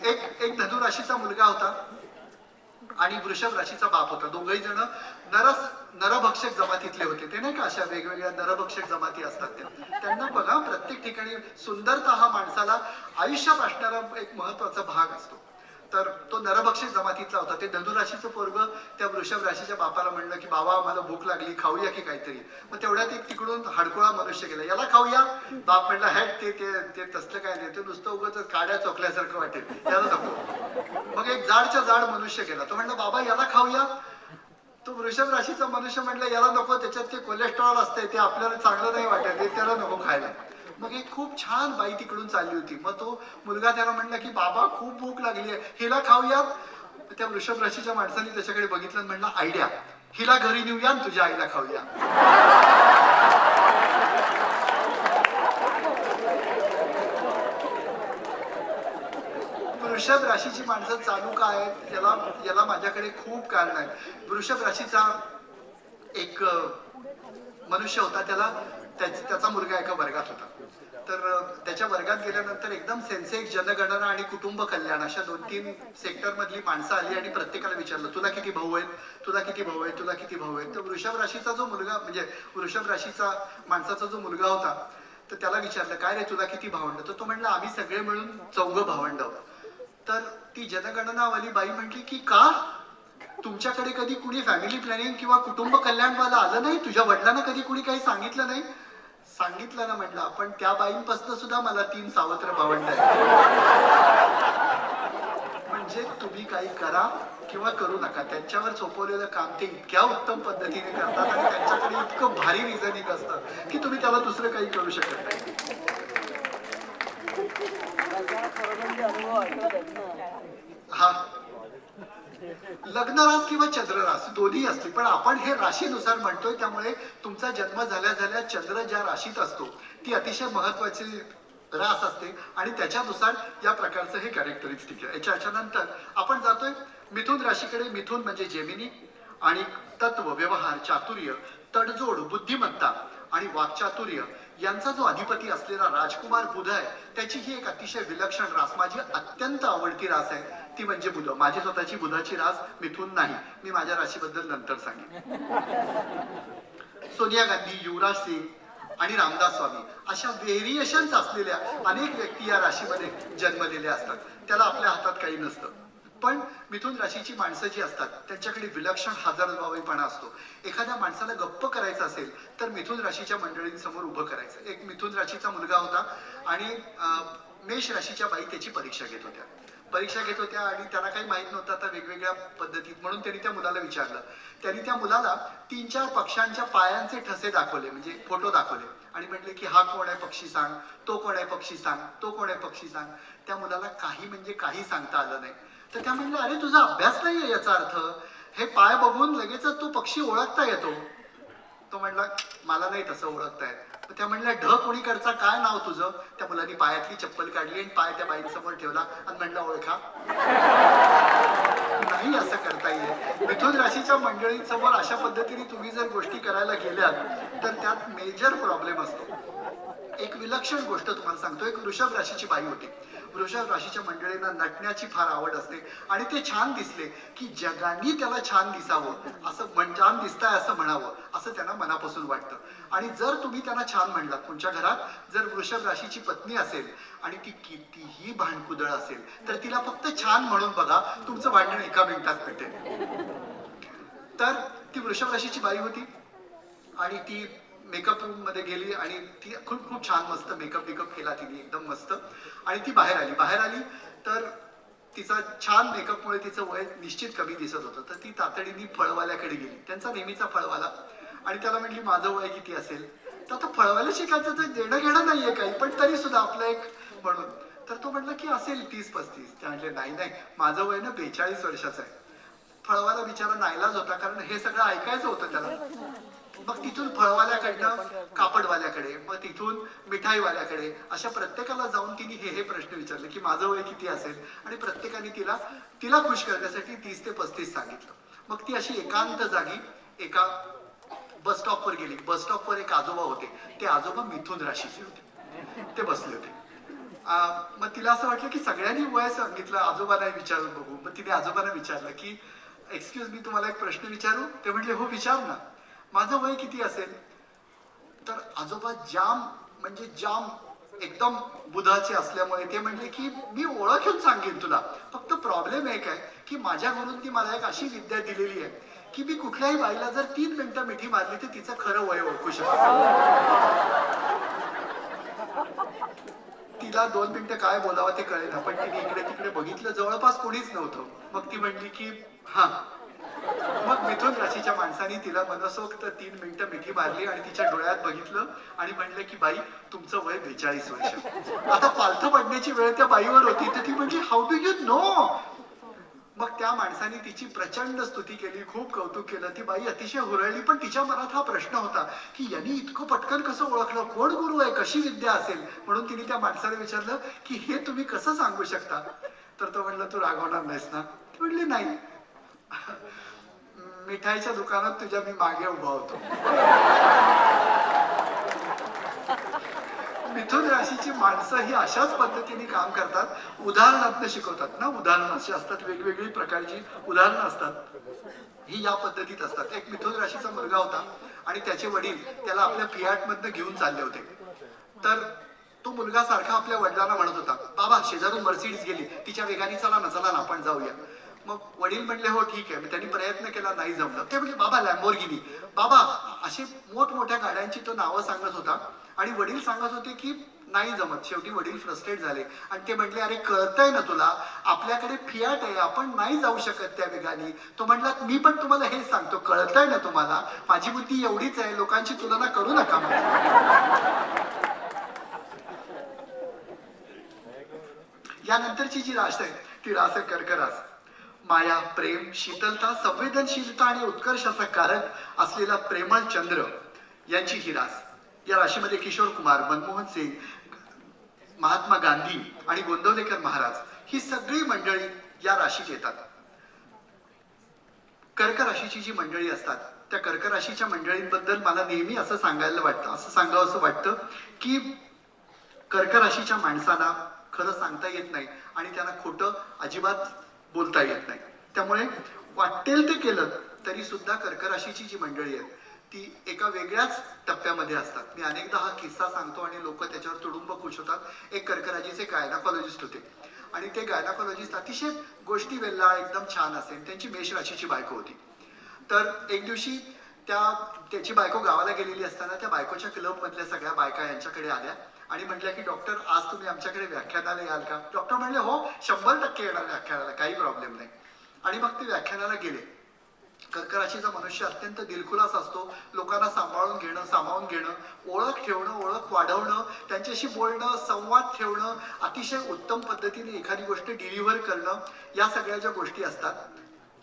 एक धनु राशीचा मुलगा होता. आणि वृषभ राशीचा बाप होता. दोघही जण नरभक्षक जमातीतले होते. ते नाही का अशा वेगवेगळ्या नरभक्षक जमाती असतात त्यांना बघा प्रत्येक ठिकाणी सुंदरता हा माणसाला आयुष्यात असणारा एक महत्वाचा भाग असतो. तर तो नरभक्षक जमातीतला होता. ते धनुराशीचं पोरग त्या वृषभ राशीच्या बापाला म्हणलं की बाबा मला भूक लागली, खाऊया की काहीतरी. मग तेवढ्यात एक तिकडून हडकुळा मनुष्य गेला, याला खाऊया. बाप म्हणला हे ते ते ते तसलं काय नाही, ते नुसतं उगाच काड्या चोखल्यासारखं वाटेल, याला नको. मग एक जाडच्या जाड मनुष्य गेला, तो म्हणला बाबा याला खाऊया. तो वृषभ राशीचा मनुष्य म्हणला याला नको, त्याच्यात ते कोलेस्ट्रॉल असते, ते आपल्याला चांगलं नाही वाटत, ते त्याला नको खायला. मग एक खूप छान बाई तिकडून चालली होती. मग तो मुलगा त्याला म्हणला की बाबा खूप भूक लागली आहे, हिला खाऊया. त्या वृषभ राशीच्या माणसाने त्याच्याकडे बघितलं आणि म्हणला आयडिया, हिला घरी नेऊया आणि तुझ्या आईला खाऊया. वृषभ राशीची माणसं चालू काय आहेत, याला माझ्याकडे खूप कारण आहे. वृषभ राशीचा एक मनुष्य होता, त्याचा मुलगा एका वर्गात होता. तर त्याच्या वर्गात गेल्यानंतर एकदम सेन्सेक्स, जनगणना आणि कुटुंब कल्याण अशा 2-3 सेक्टर मधली माणसं आली आणि प्रत्येकाला विचारलं तुला किती भाऊ आहेत, तुला किती भाऊ आहेत, तुला किती भाऊ आहेत. तर वृषभ राशीचा जो मुलगा, म्हणजे वृषभ राशीचा माणसाचा जो मुलगा होता, तर त्याला विचारलं काय रे तुला किती भावंड. तर तो म्हणला आम्ही सगळे मिळून 4 भावंड. तर ती जनगणनावाली बाई म्हटली की का तुमच्याकडे कधी कुणी फॅमिली प्लॅनिंग किंवा कुटुंब कल्याणवाला आलं नाही, तुझ्या वडिलांना कधी कुणी काही सांगितलं नाही. सांगितलं ना म्हटलं, पण त्या बाईंपासून सुद्धा मला 3 सावत्र भावंड आहेत. म्हणजे तुम्ही काही करा किंवा करू नका, त्यांच्यावर सोपवलेलं काम ते इतक्या उत्तम पद्धतीने करतात आणि त्यांच्याकडे इतकं भारी रिझनिंग असतं की तुम्ही त्याला दुसरं काही करू शकत नाही. हा लग्नरास किंवा चंद्ररास दोन्ही असते, पण आपण हे राशीनुसार म्हणतोय. त्यामुळे तुमचा जन्म झाल्या चंद्र ज्या राशीत असतो ती अतिशय महत्वाची रास असते आणि त्याच्यानुसार या प्रकारचं हे कॅरेक्टरिस्टिक आहे. याच्यानंतर आपण जातोय मिथुन राशीकडे. मिथुन म्हणजे जेमिनी आणि तत्व, व्यवहार, चातुर्य, तडजोड, बुद्धिमत्ता आणि वाक्चातुर्य यांचा जो अधिपती असलेला राजकुमार बुध आहे, त्याची ही एक अतिशय विलक्षण रास, माझी अत्यंत आवडती रास आहे, ती म्हणजे बुध. माझी स्वतःची बुधाची रास मिथुन नाही, मी माझ्या राशीबद्दल नंतर सांगेन. सोनिया गांधी, युवराज सिंग आणि रामदास स्वामी अशा व्हेरिएशन्स असलेल्या अनेक व्यक्ती या राशीमध्ये जन्मलेल्या असतात. त्याला आपल्या हातात काही नसतं. पण मिथुन राशीची माणसं जी असतात त्यांच्याकडे विलक्षण हजरजबाबीपणा असतो. एखाद्या माणसाला गप्प करायचं असेल तर मिथुन राशीच्या मंडळींसमोर उभं करायचं. एक मिथुन राशीचा मुलगा होता आणि मेष राशीच्या बाई त्याची परीक्षा घेत होत्या आणि त्याला काही माहित नव्हतं आता वेगवेगळ्या पद्धतीत, म्हणून त्यांनी त्या मुलाला विचारलं. त्यांनी त्या मुलाला 3-4 पक्ष्यांच्या पायांचे ठसे दाखवले, म्हणजे फोटो दाखवले आणि म्हटले की हा कोण आहे पक्षी सांग, तो कोण आहे पक्षी सांग, तो कोण आहे पक्षी सांग. त्या मुलाला काही म्हणजे काही सांगता आलं नाही. तर त्या म्हणल्या अरे तुझा अभ्यास नाहीये याचा अर्थ, हे पाय बघून लगेचच तो पक्षी ओळखता येतो. तो म्हणला मला नाही तसं ओळखता येत. त्या म्हणल्या ढ कोणीकडचा काय नाव तुझं. त्या मुलांनी पायातली चप्पल काढली आणि पाय त्या बाईंसमोर ठेवला आणि म्हणला ओळखा. नाही असं करता येईल. मिथुन राशीच्या मंडळींसमोर अशा पद्धतीने तुम्ही जर गोष्टी करायला गेल्यात तर त्यात मेजर प्रॉब्लेम असतो. एक विलक्षण गोष्ट तुम्हाला सांगतो. एक वृषभ राशीची बाई होती. वृषभ राशीच्या मंडळींना नटण्याची फार आवड असते आणि ते छान दिसले की जगाने त्याला छान दिसावं, असं छान दिसताय असं म्हणावं, असं त्यांना मनापासून वाटतं. आणि जर तुम्ही त्यांना छान म्हणलात, तुमच्या घरात जर वृषभ राशीची पत्नी असेल आणि ती कितीही भांडकुदळ असेल तर तिला फक्त छान म्हणून बघा, तुमचं भांडण 1 मिनिटात मिटेल. तर ती वृषभ राशीची बाई होती आणि ती मेकअप रूम मध्ये गेली आणि ती खूप छान मस्त मेकअप केला तिने, एकदम मस्त. आणि ती बाहेर आली तर तिचा छान मेकअपमुळे तिचं वय निश्चित कमी दिसत होतं. तर ती तातडीने फळवाल्याकडे गेली, त्यांचा नेहमीचा फळवाला, आणि त्याला म्हटली माझं वय किती असेल. तर आता फळवायला शिकायचं तर देणं घेणं नाहीये काही, पण तरी सुद्धा आपलं एक म्हणून. तर तो म्हटलं की असेल 30-35. त्या म्हटले नाही माझं वय ना 42 वर्षाचं आहे. फळवाला बिचारा नाईलाज होता, कारण हे सगळं ऐकायचं होतं त्याला. मग तिथून फळवाल्याकडनं कापडवाल्याकडे, मग तिथून मिठाईवाल्याकडे, अशा प्रत्येकाला जाऊन तिने हे प्रश्न विचारले की माझं वय किती असेल. आणि प्रत्येकाने तिला खुश करण्यासाठी 30 ते 35 सांगितलं. मग ती अशी एकांत जागी एका बस स्टॉपवर गेली. बस स्टॉपवर एक आजोबा होते. ते आजोबा मिथुन राशीचे होते. ते बसले होते. मग तिला असं वाटलं की सगळ्यांनी वय सांगितलं, आजोबांना विचारून बघू. मग तिने आजोबांना विचारलं की एक्सक्यूज मी तुम्हाला एक प्रश्न विचारू? ते म्हटले हो विचार ना. माझं वय किती असेल? तर आजोबा जाम म्हणजे जाम एकदम बुधाचे असल्यामुळे ते म्हणले की मी ओळखून सांगेन तुला, फक्त प्रॉब्लेम एक आहे की माझ्या गुरूंनी मला एक अशी विद्या दिलेली आहे की मी कुठल्याही बाईला जर 3 मिनिटं मिठी मारली तर तिचं खरं वय ओळखू शकतो. तिला 2 मिनिटं काय बोलावं ते कळेना, पण तिने इकडे तिकडे बघितलं, जवळपास कोणीच नव्हतं. मग ती म्हणली की हा. मग मिथुन राशीच्या माणसाने तिला मनसोक्त 3 मिनिटं मिठी मारली आणि तिच्या डोळ्यात बघितलं आणि म्हणलं की बाई तुमचं वय 42 वर्ष. आता पालथं पडण्याची वेळ त्या बाईवर होती, तर ती म्हणजे हाऊ डू यू नो. मग त्या माणसाने तिची प्रचंड स्तुती केली, खूप कौतुक केलं. ती बाई अतिशय हुरळली, पण तिच्या मनात हा प्रश्न होता की यांनी इतकं पटकन कसं ओळखलं, कोण गुरु आहे, कशी विद्या असेल. म्हणून तिने त्या माणसाला विचारलं की हे तुम्ही कसं सांगू शकता? तर तो म्हणला तू रागवणार नाहीस ना? ती म्हणली नाही, मिठाईच्या दुकानात तुझ्या मी मागे उभा होतो. मिथुन राशीची माणसं ही अशाच पद्धतीने काम करतात, उदाहरणातनं शिकवतात ना. उदाहरणं अशी असतात, वेगवेगळी प्रकारची उदाहरणं असतात, ही या पद्धतीत असतात. एक मिथुन राशीचा मुलगा होता आणि त्याचे वडील त्याला आपल्या फियाट मधनं घेऊन चालले होते. तर तो मुलगा सारखा आपल्या वडिलांना म्हणत होता, बाबा शेजारून मर्सिडीज गेली, तिच्या वेगाने चला ना आपण जाऊया. मग वडील म्हणले हो ठीक आहे. त्यांनी प्रयत्न केला, नाही जमलं. ते म्हणले बाबा लॅम्बोर्गिनी, बाबा असे मोठमोठ्या गाड्यांची तो नावं सांगत होता आणि वडील सांगत होते की नाही जमत. शेवटी वडील फ्रस्ट्रेट झाले आणि ते म्हटले अरे कळतंय ना तुला, आपल्याकडे फियाट आहे, आपण नाही जाऊ शकत त्या वेगाने. तो म्हटला मी पण तुम्हाला हेच सांगतो, कळतंय ना तुम्हाला, माझी बुद्धी एवढीच आहे, लोकांची तुलना करू नका. यानंतरची जी रास आहे ती रास आहे कर्क रास. माया, प्रेम, शीतलता, संवेदनशीलता आणि उत्कर्षाचा कारक असलेला प्रेमळ चंद्र यांची ही रास. या राशीमध्ये किशोर कुमार, मनमोहन सिंग, महात्मा गांधी आणि गोंदवलेकर महाराज ही सगळी मंडळी या राशीत येतात. कर्क राशीची जी मंडळी असतात त्या कर्क राशीच्या मंडळींबद्दल मला नेहमी असं सांगावं असं वाटतं की कर्क राशीच्या माणसांना खरं सांगता येत नाही आणि त्यांना खोटं अजिबात बोलता येत नाही. त्यामुळे वाटेल ते केलं तरी सुद्धा कर्क राशीची जी मंडळी आहे ती एका वेगळ्याच टप्प्यामध्ये असतात. मी अनेकदा हा किस्सा सांगतो आणि लोक त्याच्यावर तुडुंब खुश होतात. एक कर्क राशीचे गायनाकॉलॉजिस्ट होते आणि ते गायनाकॉलॉजिस्ट अतिशय गोष्टी वेल्हाळ एकदम छान असेल. त्यांची मेष राशीची बायको होती. तर एक दिवशी त्याची बायको गावाला गेलेली असताना त्या बायकोच्या क्लब मधल्या सगळ्या बायका यांच्याकडे आल्या आणि म्हटल्या की डॉक्टर आज तुम्ही आमच्याकडे व्याख्यानाला याल का? डॉक्टर म्हणले हो 100% येणार व्याख्यानाला, काही प्रॉब्लेम नाही. आणि मग ते व्याख्यानाला गेले. कर्क राशीचा मनुष्य अत्यंत दिलखुलास असतो. लोकांना सांभाळून घेणं, सामावून घेणं, ओळख ठेवणं, ओळख वाढवणं, त्यांच्याशी बोलणं, संवाद ठेवणं, अतिशय उत्तम पद्धतीने एखादी गोष्ट डिलिव्हर करणं, या सगळ्या ज्या गोष्टी असतात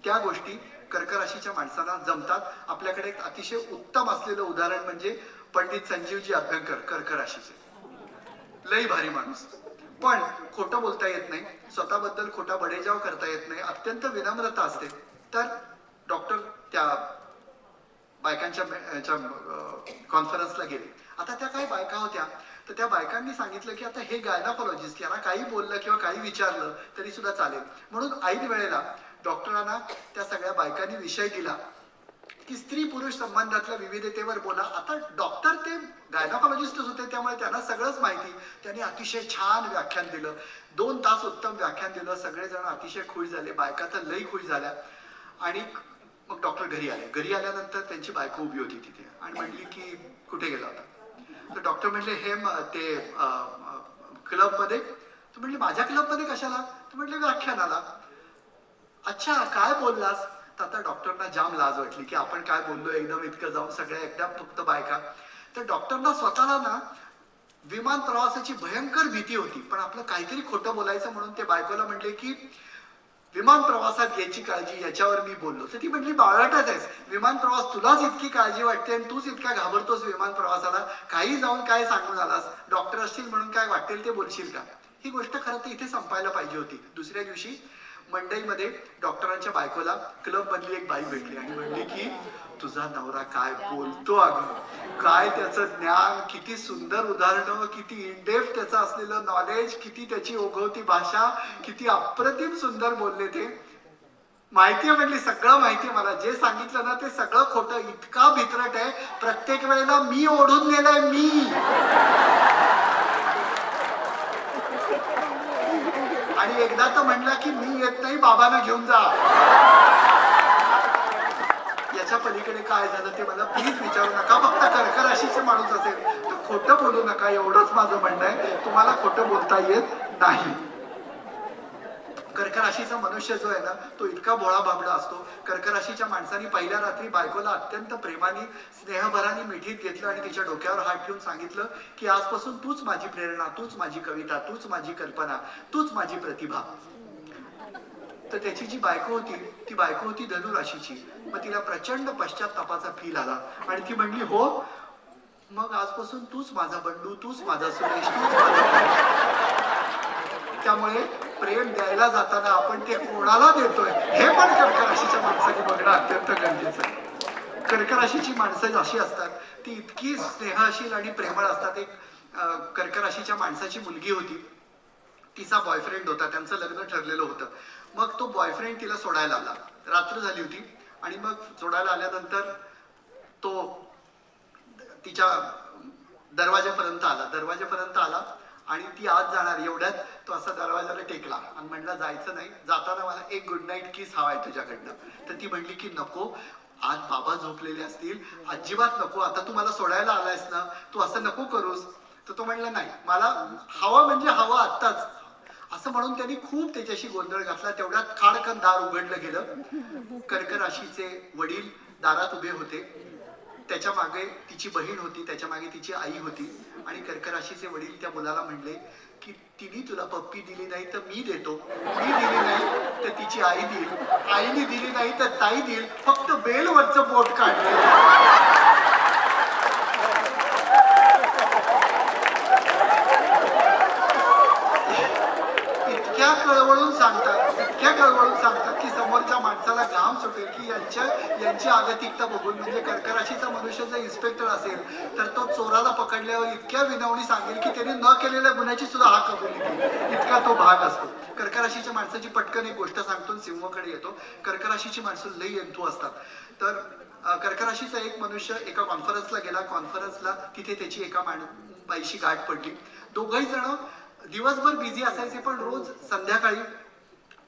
त्या गोष्टी कर्क राशीच्या माणसांना जमतात. आपल्याकडे एक अतिशय उत्तम असलेलं उदाहरण म्हणजे पंडित संजीवजी अभ्यंकर, कर्क राशीचे. लई भारी माणूस, पण खोटं बोलता येत नाही, स्वतःबद्दल खोटा बडेजाव करता येत नाही, अत्यंत विनम्रता असते. तर डॉक्टर त्या बायकांच्या कॉन्फरन्सला गेले. आता त्या काही बायका होत्या, तर त्या बायकांनी सांगितलं की आता हे गायनाकॉलॉजिस्ट, यांना काही बोललं किंवा काही विचारलं तरी सुद्धा चालेल. म्हणून ऐन वेळेला डॉक्टरांना त्या सगळ्या बायकांनी विषय दिला की स्त्री पुरुष संबंधातल्या विविधतेवर बोला. आता डॉक्टर ते गायनाकॉलॉजिस्टच होते, त्यामुळे त्यांना सगळंच माहिती. त्यांनी अतिशय छान व्याख्यान दिलं, 2 तास उत्तम व्याख्यान दिलं. सगळेजण अतिशय खुश झाले, बायका तर लई खुश झाल्या. आणि मग डॉक्टर घरी आले. घरी आल्यानंतर त्यांची बायको उभी होती तिथे आणि म्हणली की कुठे गेला होता? तर डॉक्टर म्हणले हे ते क्लबमध्ये. तर म्हणले माझ्या क्लबमध्ये कशाला? तर म्हणले व्याख्यानाला. अच्छा, काय बोललास? तर आता डॉक्टरना जाम लाज वाटली की आपण काय बोललो एकदम इतकं जाऊन, सगळ्या एकदम फक्त बायका. तर डॉक्टरना स्वतःला ना विमान प्रवासाची भयंकर भीती होती, पण आपलं काहीतरी खोटं बोलायचं म्हणून ते बायकोला म्हणले की विमान प्रवासात घ्यायची काळजी याच्यावर मी बोललो. तर ती म्हटली बाळाटच आहेस, विमान प्रवास तुलाच इतकी काळजी वाटते आणि तूच इतका घाबरतोस विमान प्रवासाला, काही जाऊन काय सांगून आलास? डॉक्टर असतील म्हणून काय वाटेल ते बोलशील का? ही गोष्ट खरं तर इथे संपायला पाहिजे होती. दुसऱ्या दिवशी मंडईमध्ये डॉक्टरांच्या बायकोला क्लब मधली एक बाई भेटली आणि म्हणली की तुझा नवरा काय बोलतो अगं, काय त्याचं ज्ञान, किती सुंदर उदाहरणं, किती इनडेप्थ त्याचं असलेलं नॉलेज, किती त्याची ओघवती भाषा, किती अप्रतिम सुंदर बोलले ते. माहितीये म्हटली, सगळं माहितीये मला. जे सांगितलं ना ते सगळं खोटं. इतका भित्रट आहे, प्रत्येक वेळेला मी ओढून नेलंय मी. आणि एकदा तर म्हणला की मी येत नाही, बाबांना घेऊन जा. याच्या पलीकडे काय झालं ते मला प्लीज विचारू नका. फक्त कर्क राशीचे माणूस असेल तर खोटं बोलू नका, एवढंच माझं म्हणणं आहे. तुम्हाला खोटं बोलता येत नाही. कर्क राशीचा मनुष्य जो आहे ना तो इतका भोळा भाबडा असतो. कर्क राशीच्या माणसाने पहिल्या रात्री बायकोला अत्यंत प्रेमाने स्नेहभराने मिठीत घेतलं आणि तिच्या डोक्यावर हात ठेवून सांगितलं की आजपासून तूच माझी प्रेरणा, तूच माझी कविता, तूच माझी कल्पना, तूच माझी प्रतिभा. तर त्याची जी बायको होती ती बायको होती धनु राशीची. मग तिला प्रचंड पश्चात्तापाचा फील आला आणि ती म्हणली हो मग आजपासून तूच माझा बंडू, तूच माझा सुरेश, तूच माझा. त्यामुळे प्रेम द्यायला जाताना आपण ते कोणाला देतोय हे पण कर्क राशीच्या माणसाने बघणं अत्यंत गरजेचं आहे. कर्क राशीची माणसं अशी असतात ती इतकी स्नेहशील आणि प्रेमळ असतात. एक कर्क राशीच्या माणसाची मुलगी होती, तिचा बॉयफ्रेंड होता, त्यांचं लग्न ठरलेलं होतं. मग तो बॉयफ्रेंड तिला सोडायला आला, रात्र झाली होती आणि मग सोडायला आल्यानंतर तो तिच्या दरवाजापर्यंत आला आणि ती आत जाणार एवढ्यात तो असा दरवाजाला टेकला आणि म्हणला जायचं नाही, जाताना मला एक गुड नाईट किस हवाय तुझ्याकडनं. तर ती म्हणली की नको, आज बाबा झोपलेले असतील, अजिबात नको, आता तू मला सोडायला आलायस ना, तू असं नको करूस. तर तो म्हणला नाही, मला हवा म्हणजे हवा आत्ताच. असं म्हणून त्यांनी खूप त्याच्याशी गोंधळ घातला. तेवढ्यात खाडकन दार उघडलं गेलं. कर्क राशीचे वडील दारात उभे होते, त्याच्या मागे तिची बहीण होती, त्याच्या मागे तिची आई होती आणि कर्क राशीचे वडील त्या मुलाला म्हणले की तिने तुला पप्पी दिली नाही तर मी देतो, मी दिली नाही तर तिची आई देईल, आईने दिली नाही तर ताई देईल, फक्त बेलवरचं बोट काढलं. इतक्या कळवळून सांगतात की समोरच्या माणसाला घाम सुटेल की यांची आगतिकता बघून. म्हणजे कर्क राशीचा मनुष्य जर इन्स्पेक्टर असेल तर तो चोराला पकडल्यावर इतक्या विनवणी सांगेल की त्याने न केलेल्या गुन्ह्याची सुद्धा हा कबुली देईल, इतका तो भाग असतो. कर्क राशीच्या माणसाची पटकन एक गोष्ट सांगतो, सिंहकडे येतो. कर्क राशीची माणसं लई येंतू असतात. तर कर्क राशीचा एक मनुष्य एका कॉन्फरन्सला गेला. कॉन्फरन्सला तिथे त्याची एका बाईशी गाठ पडली. दोघही जण दिवसभर बिझी असायचे पण रोज संध्याकाळी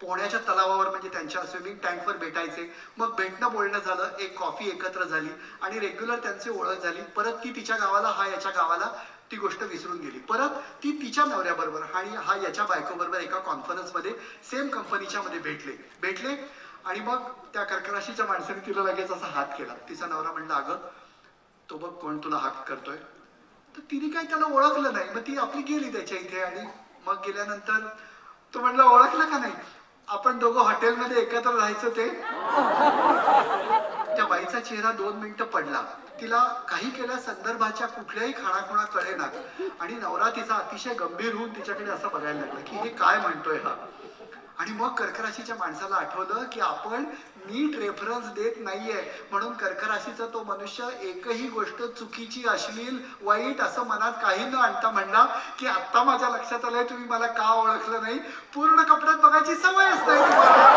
पोहण्याच्या तलावावर म्हणजे त्यांच्या स्विमिंग टँकवर भेटायचे. मग भेटणं बोलणं झालं, एक कॉफी एकत्र झाली आणि रेग्युलर त्यांची ओळख झाली. परत ती तिच्या गावाला, हा याच्या गावाला, ती गोष्ट विसरून गेली. परत ती तिच्या नवऱ्याबरोबर आणि हा याच्या बायकोबरोबर एका कॉन्फरन्समध्ये सेम कंपनीच्या मध्ये भेटले आणि मग त्या कर्क राशीच्या माणसाने तिला लगेच असा हात केला. तिचा नवरा म्हणला अगं तो बघ कोण तुला हात करतोय. तर तिने काय त्याला ओळखलं नाही. मग ती आपली गेली त्याच्या इथे आणि मग गेल्यानंतर तो म्हणला ओळखलं का नाही, आपण दोघं हॉटेलमध्ये एकत्र राहायचं ते. त्या बाईचा चेहरा 2 मिनिटं पडला. तिला काही केल्या संदर्भाच्या कुठल्याही खाणाखुणा कळेनात आणि नवरा तिचा अतिशय गंभीर होऊन तिच्याकडे असं बघायला लागला की हे काय म्हणतोय हा. आणि मग कर्क राशीच्या माणसाला आठवलं की आपण नीट रेफरन्स देत नाहीये म्हणून कर्क राशीचा तो मनुष्य एकही गोष्ट चुकीची, अश्लील, वाईट असं मनात काही न आणता म्हणला की आता माझ्या लक्षात आलंय तुम्ही मला का ओळखलं नाही, पूर्ण कपड्यात बघायची सवयच नाही तुम्हाला.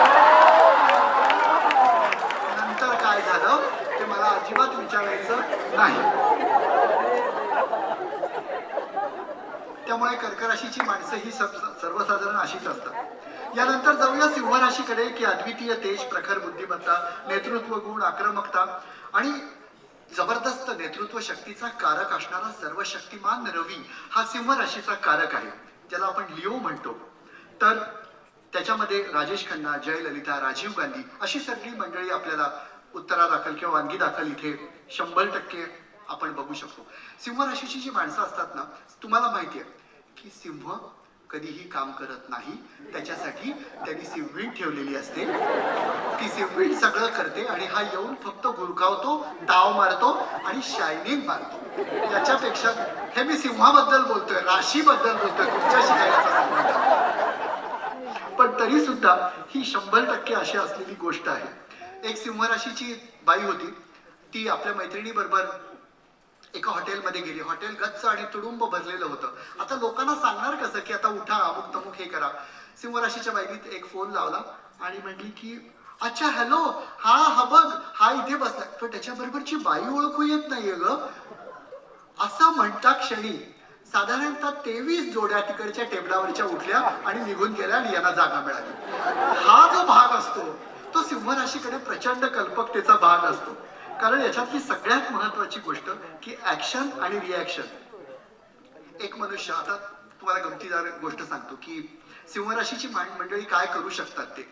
नंतर काय झालं ते मला अजिबात विचारायचं नाही. त्यामुळे कर्क राशीची माणसं ही सर्वसाधारण अशीच असतात. यानंतर जाऊया सिंह राशीकडे की अद्वितीय तेज, प्रखर बुद्धिमत्ता, नेतृत्व गुण, आक्रमकता आणि जबरदस्त नेतृत्व शक्तीचा कारक असणारा सर्वशक्तिमान रवी हा सिंह राशीचा कारक आहे, ज्याला आपण लिओ म्हणतो. तर त्याच्यामध्ये राजेश खन्ना, जयललिता, राजीव गांधी अशी सगळी मंडळी आपल्याला उत्तरादाखल किंवा वानगी दाखल इथे 100% आपण बघू शकतो. सिंह राशीची जी माणसं असतात ना, तुम्हाला माहिती आहे की सिंह कधीही काम करत नाही, त्याच्यासाठी त्यांनी सिंहवीण ठेवलेली असते. ती सिंहवीण सगळं करते आणि हा येऊन फक्त गुरकावतो, ताव मारतो आणि शायनिंग मारतो. याच्यापेक्षा हे मी सिंहाबद्दल बोलतोय, राशीबद्दल बोलतोय, तुमच्याशी काय याचा संबंध. पण तरी सुद्धा ही 100% अशी असलेली गोष्ट आहे. एक सिंह राशीची बाई होती, ती आपल्या मैत्रिणी बरोबर एका हॉटेलमध्ये गेली. हॉटेल गच्च आणि तुडुंब भरलेलं होतं. आता लोकांना सांगणार कसं की आता उठा, अमुक तमुक हे करा. सिंह राशीच्या बाईने एक फोन लावला आणि म्हटली की अच्छा हॅलो, हा बघ, हा इथे बसला, पण त्याच्याबरोबरची बाई ओळखू येत नाहीये ग. असं म्हणता क्षणी साधारणतः 23 जोड्या तिकडच्या टेबलावरच्या उठल्या आणि निघून गेल्या आणि यांना जागा मिळाली. हा जो भाग असतो तो सिंह राशीकडे प्रचंड कल्पकतेचा भाग असतो. कारण याच्यातली सगळ्यात महत्वाची गोष्ट की ऍक्शन आणि रिॲक्शन. एक मनुष्य, आता तुम्हाला गमतीदार गोष्ट सांगतो की सिंह राशीची मंडळी काय करू शकतात ते.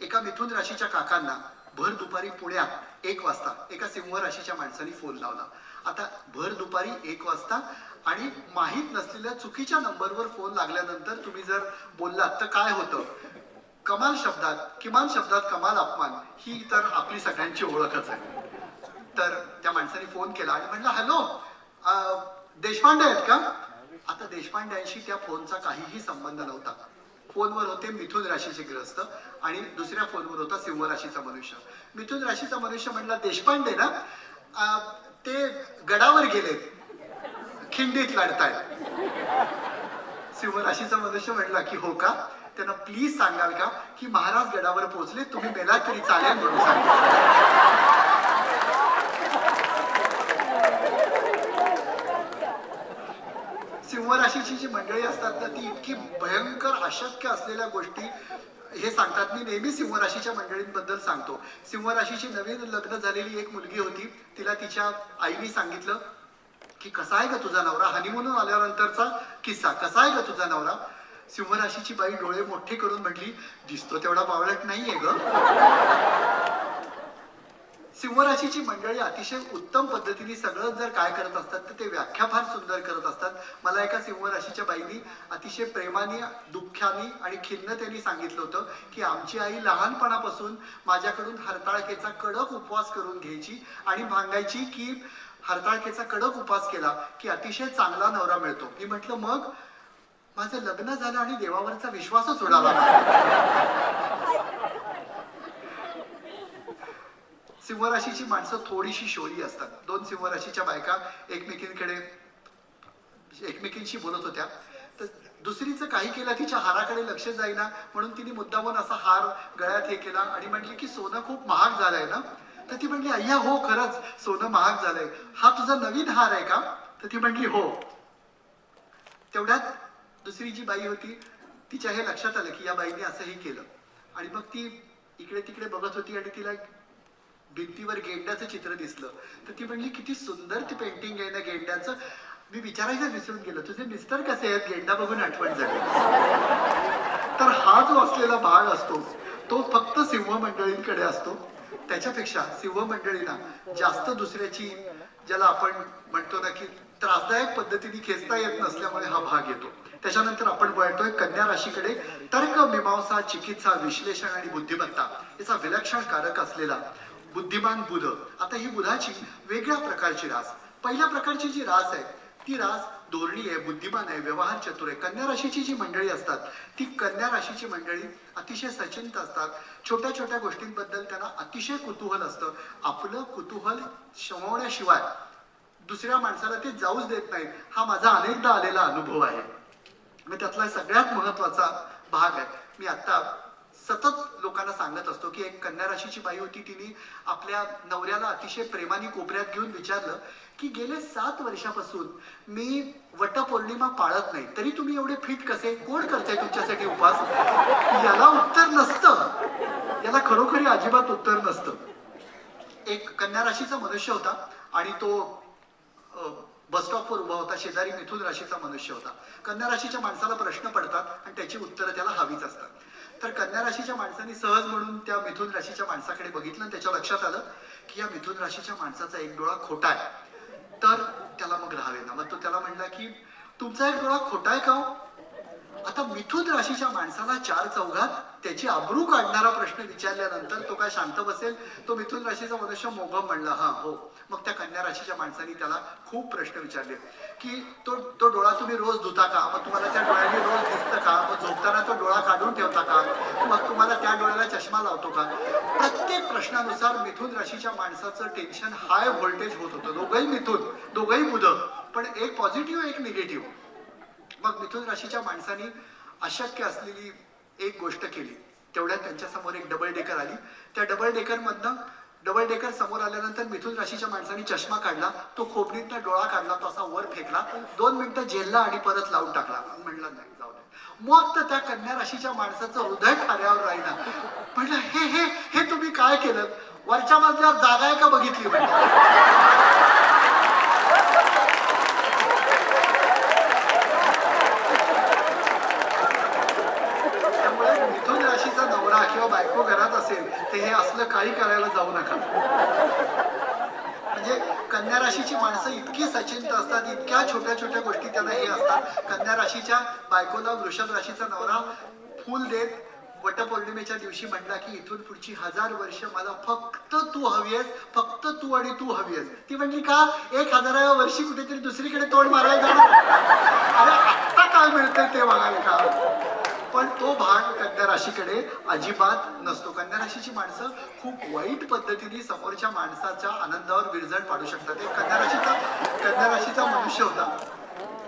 एका मिथुन राशीच्या काकांना भर दुपारी पुण्यात 1 वाजता एका सिंह राशीच्या माणसाने फोन लावला. आता भर दुपारी 1 वाजता आणि माहीत नसलेल्या चुकीच्या नंबरवर फोन लागल्यानंतर तुम्ही जर बोललात तर काय होतं, किमान शब्दात कमाल अपमान ही तर आपली सगळ्यांची ओळखच आहे. तर त्या माणसाने फोन केला आणि म्हणला हॅलो, देशपांडे आहेत का? आता देशपांड्यांशी त्या फोनचा काहीही संबंध नव्हता. फोनवर होते मिथुन राशीचे ग्रस्त आणि दुसऱ्या फोनवर होता सिंह राशीचा मनुष्य. मिथुन राशीचा मनुष्य म्हणला देशपांडे ना, ते गडावर गेलेत, खिंडीत लढतायत. सिंह राशीचा मनुष्य म्हणला की हो का, त्यांना प्लीज सांगाल का की महाराज गडावर पोहोचले, तुम्ही मेलात तरी चालेल म्हणून सांगितलं. सिंह राशीची जी मंडळी असतात ना ती इतकी भयंकर अशक्य असलेल्या गोष्टी हे सांगतात. मी नेहमी सिंह राशीच्या मंडळींबद्दल सांगतो. सिंह राशीची नवीन लग्न झालेली एक मुलगी होती, तिला तिच्या आईने सांगितलं की कसा आहे ग तुझा नवरा, हनीमून आल्यानंतरचा किस्सा, कसा आहे ग तुझा नवरा. सिंह राशीची बाई डोळे मोठे करून म्हटली दिसतो तेवढा बावळट नाहीये ग. सिंह राशीची मंडळी अतिशय उत्तम पद्धतीने सगळं जर काय करत असतात तर ते व्याख्या फार सुंदर करत असतात. मला एका सिंह राशीच्या बाईनी अतिशय प्रेमाने, दुःखाने आणि खिन्नतेने सांगितलं होतं की आमची आई लहानपणापासून माझ्याकडून हरताळकेचा कडक उपवास करून घ्यायची आणि सांगायची की हरताळकेचा कडक उपवास केला की अतिशय चांगला नवरा मिळतो. मी म्हटलं मग? माझं लग्न झालं आणि देवावरचा विश्वासच उडाला. सिंह राशीची माणसं थोडीशी शोरी असतात. 2 सिंह राशीच्या बायका एकमेकींशी बोलत होत्या, तर दुसरीचं काही केलं तिच्या हाराकडे लक्ष जाईना म्हणून तिने मुद्दामून असा हार गळ्यात हे केला आणि म्हटली की सोनं खूप महाग झालंय ना. तर ती म्हटली अय्या हो खरंच सोनं महाग झालंय, हा तुझा नवीन हार आहे का? तर ती म्हटली हो. तेवढ्यात दुसरी जी बाई होती तिच्या हे लक्षात आलं की या बाईने असंही केलं आणि मग ती इकडे तिकडे बघत होती आणि तिला भिंतीवर गेंड्याचं चित्र दिसलं. तर ती म्हणली किती सुंदर ती पेंटिंग आहे ना गेंड्याचं. मी विचारायचं विसरून गेलो, तुझे मिस्टर कसे आहेत? गेंडा बघून आठवण झाली. तर हा जो असलेला भाग असतो तो फक्त सिंह मंडळींकडे असतो. त्याच्यापेक्षा सिंह मंडळींना जास्त दुसऱ्याची, ज्याला आपण म्हणतो ना की त्रासदायक पद्धतीने खेचता येत नसल्यामुळे हा भाग येतो. त्याच्यानंतर आपण वळतोय कन्या राशीकडे. तर्क, मीमांसा, चिकित्सा, विश्लेषण आणि बुद्धिमत्ता याचा विलक्षण कारक असलेला बुद्धिमान बुध. आता ही बुधाची वेगळ्या प्रकारची रास. पहिल्या प्रकारची जी रास आहे ती रास धोरणी आहे, बुद्धिमान आहे, व्यवहार चतुर आहे. कन्या राशीची जी मंडळी असतात ती कन्या राशीची मंडळी अतिशय सचिंत असतात. छोट्या छोट्या गोष्टींबद्दल त्यांना अतिशय कुतूहल असतं. आपलं कुतूहल शमवण्याशिवाय दुसऱ्या माणसाला ते जाऊच देत नाहीत. हा माझा अनेकदा आलेला अनुभव आहे. मग त्यातला सगळ्यात महत्वाचा भाग आहे. मी आता सतत लोकांना सांगत असतो की एक कन्या राशीची बाई होती, तिने आपल्या नवऱ्याला अतिशय प्रेमाने कोपऱ्यात घेऊन विचारलं की गेले 7 वर्षापासून मी वटपौर्णिमा पाळत नाही, तरी तुम्ही एवढे फिट कसे? कोण करते तुमच्यासाठी उपवास? याला उत्तर नसतं, याला खरोखरी अजिबात उत्तर नसतं. एक कन्या राशीचा मनुष्य होता आणि तो बस स्टॉपवर उभा होता. शेजारी मिथुन राशीचा मनुष्य होता. कन्या राशीच्या माणसाला प्रश्न पडतात आणि त्याची उत्तरं त्याला हवीच असतात. तर कन्या राशीच्या माणसाने सहज म्हणून त्या मिथुन राशीच्या माणसाकडे बघितलं आणि त्याच्या लक्षात आलं की या मिथुन राशीच्या माणसाचा एक डोळा खोटा आहे. तर त्याला मग राहावे ना. मग तो त्याला म्हणला की तुमचा एक डोळा खोटा आहे का? आता मिथुन राशीच्या माणसाला 4 चौघात त्याची अब्रू काढणारा प्रश्न विचारल्यानंतर तो काय शांत बसेल? तो मिथुन राशीचा मनुष्य मोघम म्हणला हा हो. मग त्या कन्या राशीच्या माणसाने त्याला खूप प्रश्न विचारले की तो डोळा तुम्ही रोज धुता का? मग तुम्हाला त्या डोळ्याने रोज दिसतं का? मग झोपताना तो डोळा काढून ठेवता का? मग तुम्हाला त्या डोळ्याला चष्मा लावतो का? प्रत्येक प्रश्नानुसार मिथुन राशीच्या माणसाचं टेन्शन हाय व्होल्टेज होत होतं. दोघंही मिथुन, दोघंही बुध, पण एक पॉझिटिव्ह एक निगेटिव्ह. मग मिथुन राशीच्या माणसाने अशक्य असलेली एक गोष्ट केली. तेवढ्यात त्यांच्यासमोर एक डबल डेकर आली. त्या डबल डेकर समोर आल्यानंतर मिथुन राशीच्या माणसाने चष्मा काढला, तो खोबणीतनं डोळा काढला, तो असा वर फेकला, 2 मिनिटं झेलला आणि परत लावून टाकला. म्हणलं नाही, जाऊ दे. मग तर त्या कन्या राशीच्या माणसाचं हृदय ठाऱ्यावर राहिलं. म्हटलं हे हे हे तुम्ही काय केलं? वरच्या मजल्यावर जागा आहे का बघितली? त्यामुळे मिथुन राशीचा नवरा किंवा बायको घरात असेल तर हे असलं काही करायला जाऊ नका. म्हणजे कन्या राशीची माणसं इतकी सचिंत असतात, इतक्या छोट्या छोट्या गोष्टी त्यांना हे असतात. कन्या राशीच्या बायकोला वृषभ राशीचा नवरा फूल देत वटपौर्णिमेच्या दिवशी म्हणला की इथून पुढची 1000 वर्ष मला फक्त तू हवी आहेस, फक्त तू आणि तू हवी आहेस. ती म्हणली का? 1000व्या वर्षी कुठेतरी दुसरीकडे तोंड मारायला जाणार. अरे आत्ता काय मिळतंय ते बघाल का? पण तो भाग कन्या राशीकडे अजिबात नसतो. कन्या राशीची माणसं खूप वाईट पद्धतीने समोरच्या माणसाच्या आनंदावर विरजण पाडू शकतात. एक कन्या राशीचा मनुष्य होता.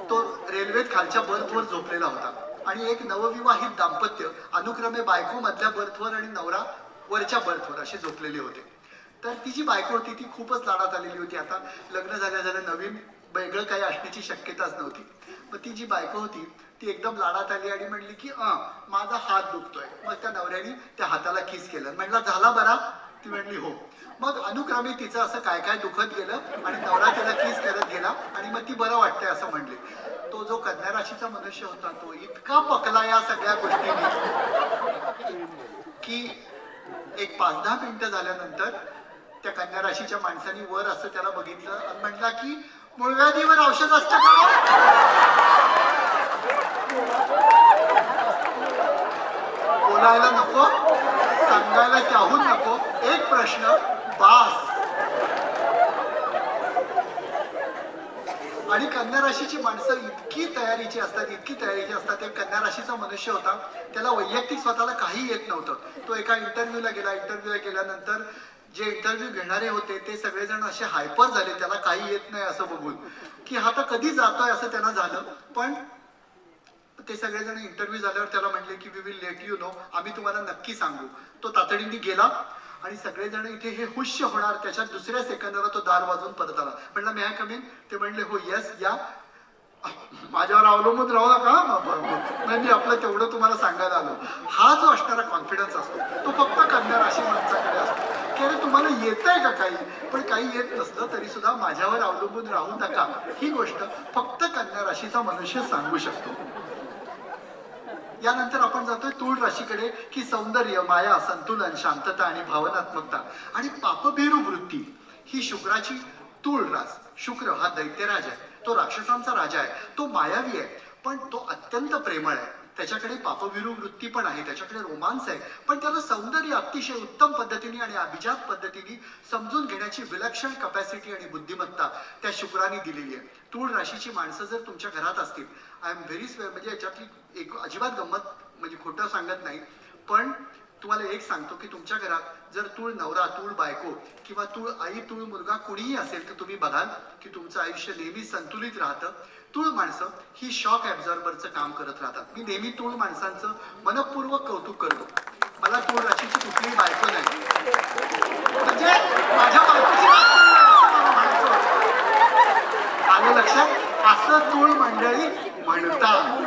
तो रेल्वेत खालच्या बर्थवर झोपलेला होता आणि एक नवविवाहित दाम्पत्य अनुक्रमे बायको मधल्या बर्थवर आणि नवरा वरच्या बर्थवर असे झोपलेले होते. तर ती जी बायको होती ती खूपच लाडात आलेली होती. आता लग्न झाल्या नवीन वेगळं काही असण्याची शक्यताच नव्हती. मग ती जी बायको होती ती एकदम लाडात आली आणि म्हणली की माझा हात दुखतोय. मग त्या नवऱ्याने त्या हाताला किस केलं. म्हणला झाला बरा? ती म्हणली हो. मग अनुक्रमे तिचं असं काय काय दुखत गेलं आणि नवरा तिला किस करत गेला आणि मग ती बरं वाटतंय असं म्हणली. तो जो कन्या राशीचा मनुष्य होता तो इतका पकला या सगळ्या गोष्टीने की एक 5-10 मिनिटं झाल्यानंतर त्या कन्या राशीच्या माणसाने वर असं त्याला बघितलं आणि म्हटला की मूळव्याधीवर औषध असतं का? बोलायला नको, सांगायला त्याहून नको, एक प्रश्न बास. आणि कन्या राशीची माणसं इतकी तयारीची असतात. एक कन्या राशीचा मनुष्य होता, त्याला वैयक्तिक स्वतःला काही येत नव्हतं. तो एका इंटरव्ह्यूला गेल्यानंतर जे इंटरव्ह्यू घेणारे होते ते सगळेजण असे हायपर झाले, त्याला काही येत नाही असं बघून की हा आता कधी जातोय असं त्यांना झालं. पण ते सगळेजण इंटरव्ह्यू झाल्यावर त्याला म्हणले की we will let you know, आम्ही तुम्हाला नक्की सांगू. तो तातडीने गेला आणि सगळेजण इथे हे हुश्य होणार त्याच्या दुसऱ्या सेकंदाला तो दार वाजून परत आला. म्हणला मे आय कम इन? ते म्हणले हो येस या. माझ्यावर अवलंबून राहू नका, मी आपलं तेवढं तुम्हाला सांगायला आलो. हा जो असणारा कॉन्फिडन्स असतो तो फक्त कन्या राशी माणसाकडे असतो की अरे तुम्हाला येतंय का काही? पण काही येत नसलं तरी सुद्धा माझ्यावर अवलंबून राहू नका, ही गोष्ट फक्त कन्या राशीचा मनुष्य सांगू शकतो. यानंतर आपण जातोय तूळ राशीकडे की सौंदर्य, माया, संतुलन, शांतता आणि भावनात्मकता आणि पापभीरू वृत्ती ही शुक्राची तूळ रास. शुक्र हा दैत्यराज आहे, तो राक्षसांचा राजा आहे, तो मायावी आहे, पण तो अत्यंत प्रेमळ आहे. त्याच्याकडे पापभीरू वृत्ती पण आहे, त्याच्याकडे रोमांस आहे, पण त्याला सौंदर्य अतिशय उत्तम पद्धतीने आणि अभिजात पद्धतीने समजून घेण्याची विलक्षण कपॅसिटी आणि बुद्धिमत्ता त्या शुक्राने दिलेली आहे. तूळ राशीची माणसं जर तुमच्या घरात असतील, आय एम व्हेरी स्वेअर, म्हणजे याच्यातली एक अजिबात गंमत, म्हणजे खोटं सांगत नाही, पण तुम्हाला एक सांगतो की तुमच्या घरात जर तूळ नवरा, तूळ बायको किंवा तूळ आई, तूळ मुलगा कुणीही असेल तर तुम्ही बघाल की तुमचं आयुष्य नेहमी संतुलित राहतं. तूळ माणसं ही शॉक ॲब्झॉर्बरचं काम करत राहतात. मी नेहमी तूळ माणसांचं मनपूर्वक कौतुक करतो. मला तूळ राशीची कुठलीही बायको नाही, म्हणजे माझ्या बायकोची आलं लक्षात, असं तूळ मंडळी म्हणतात.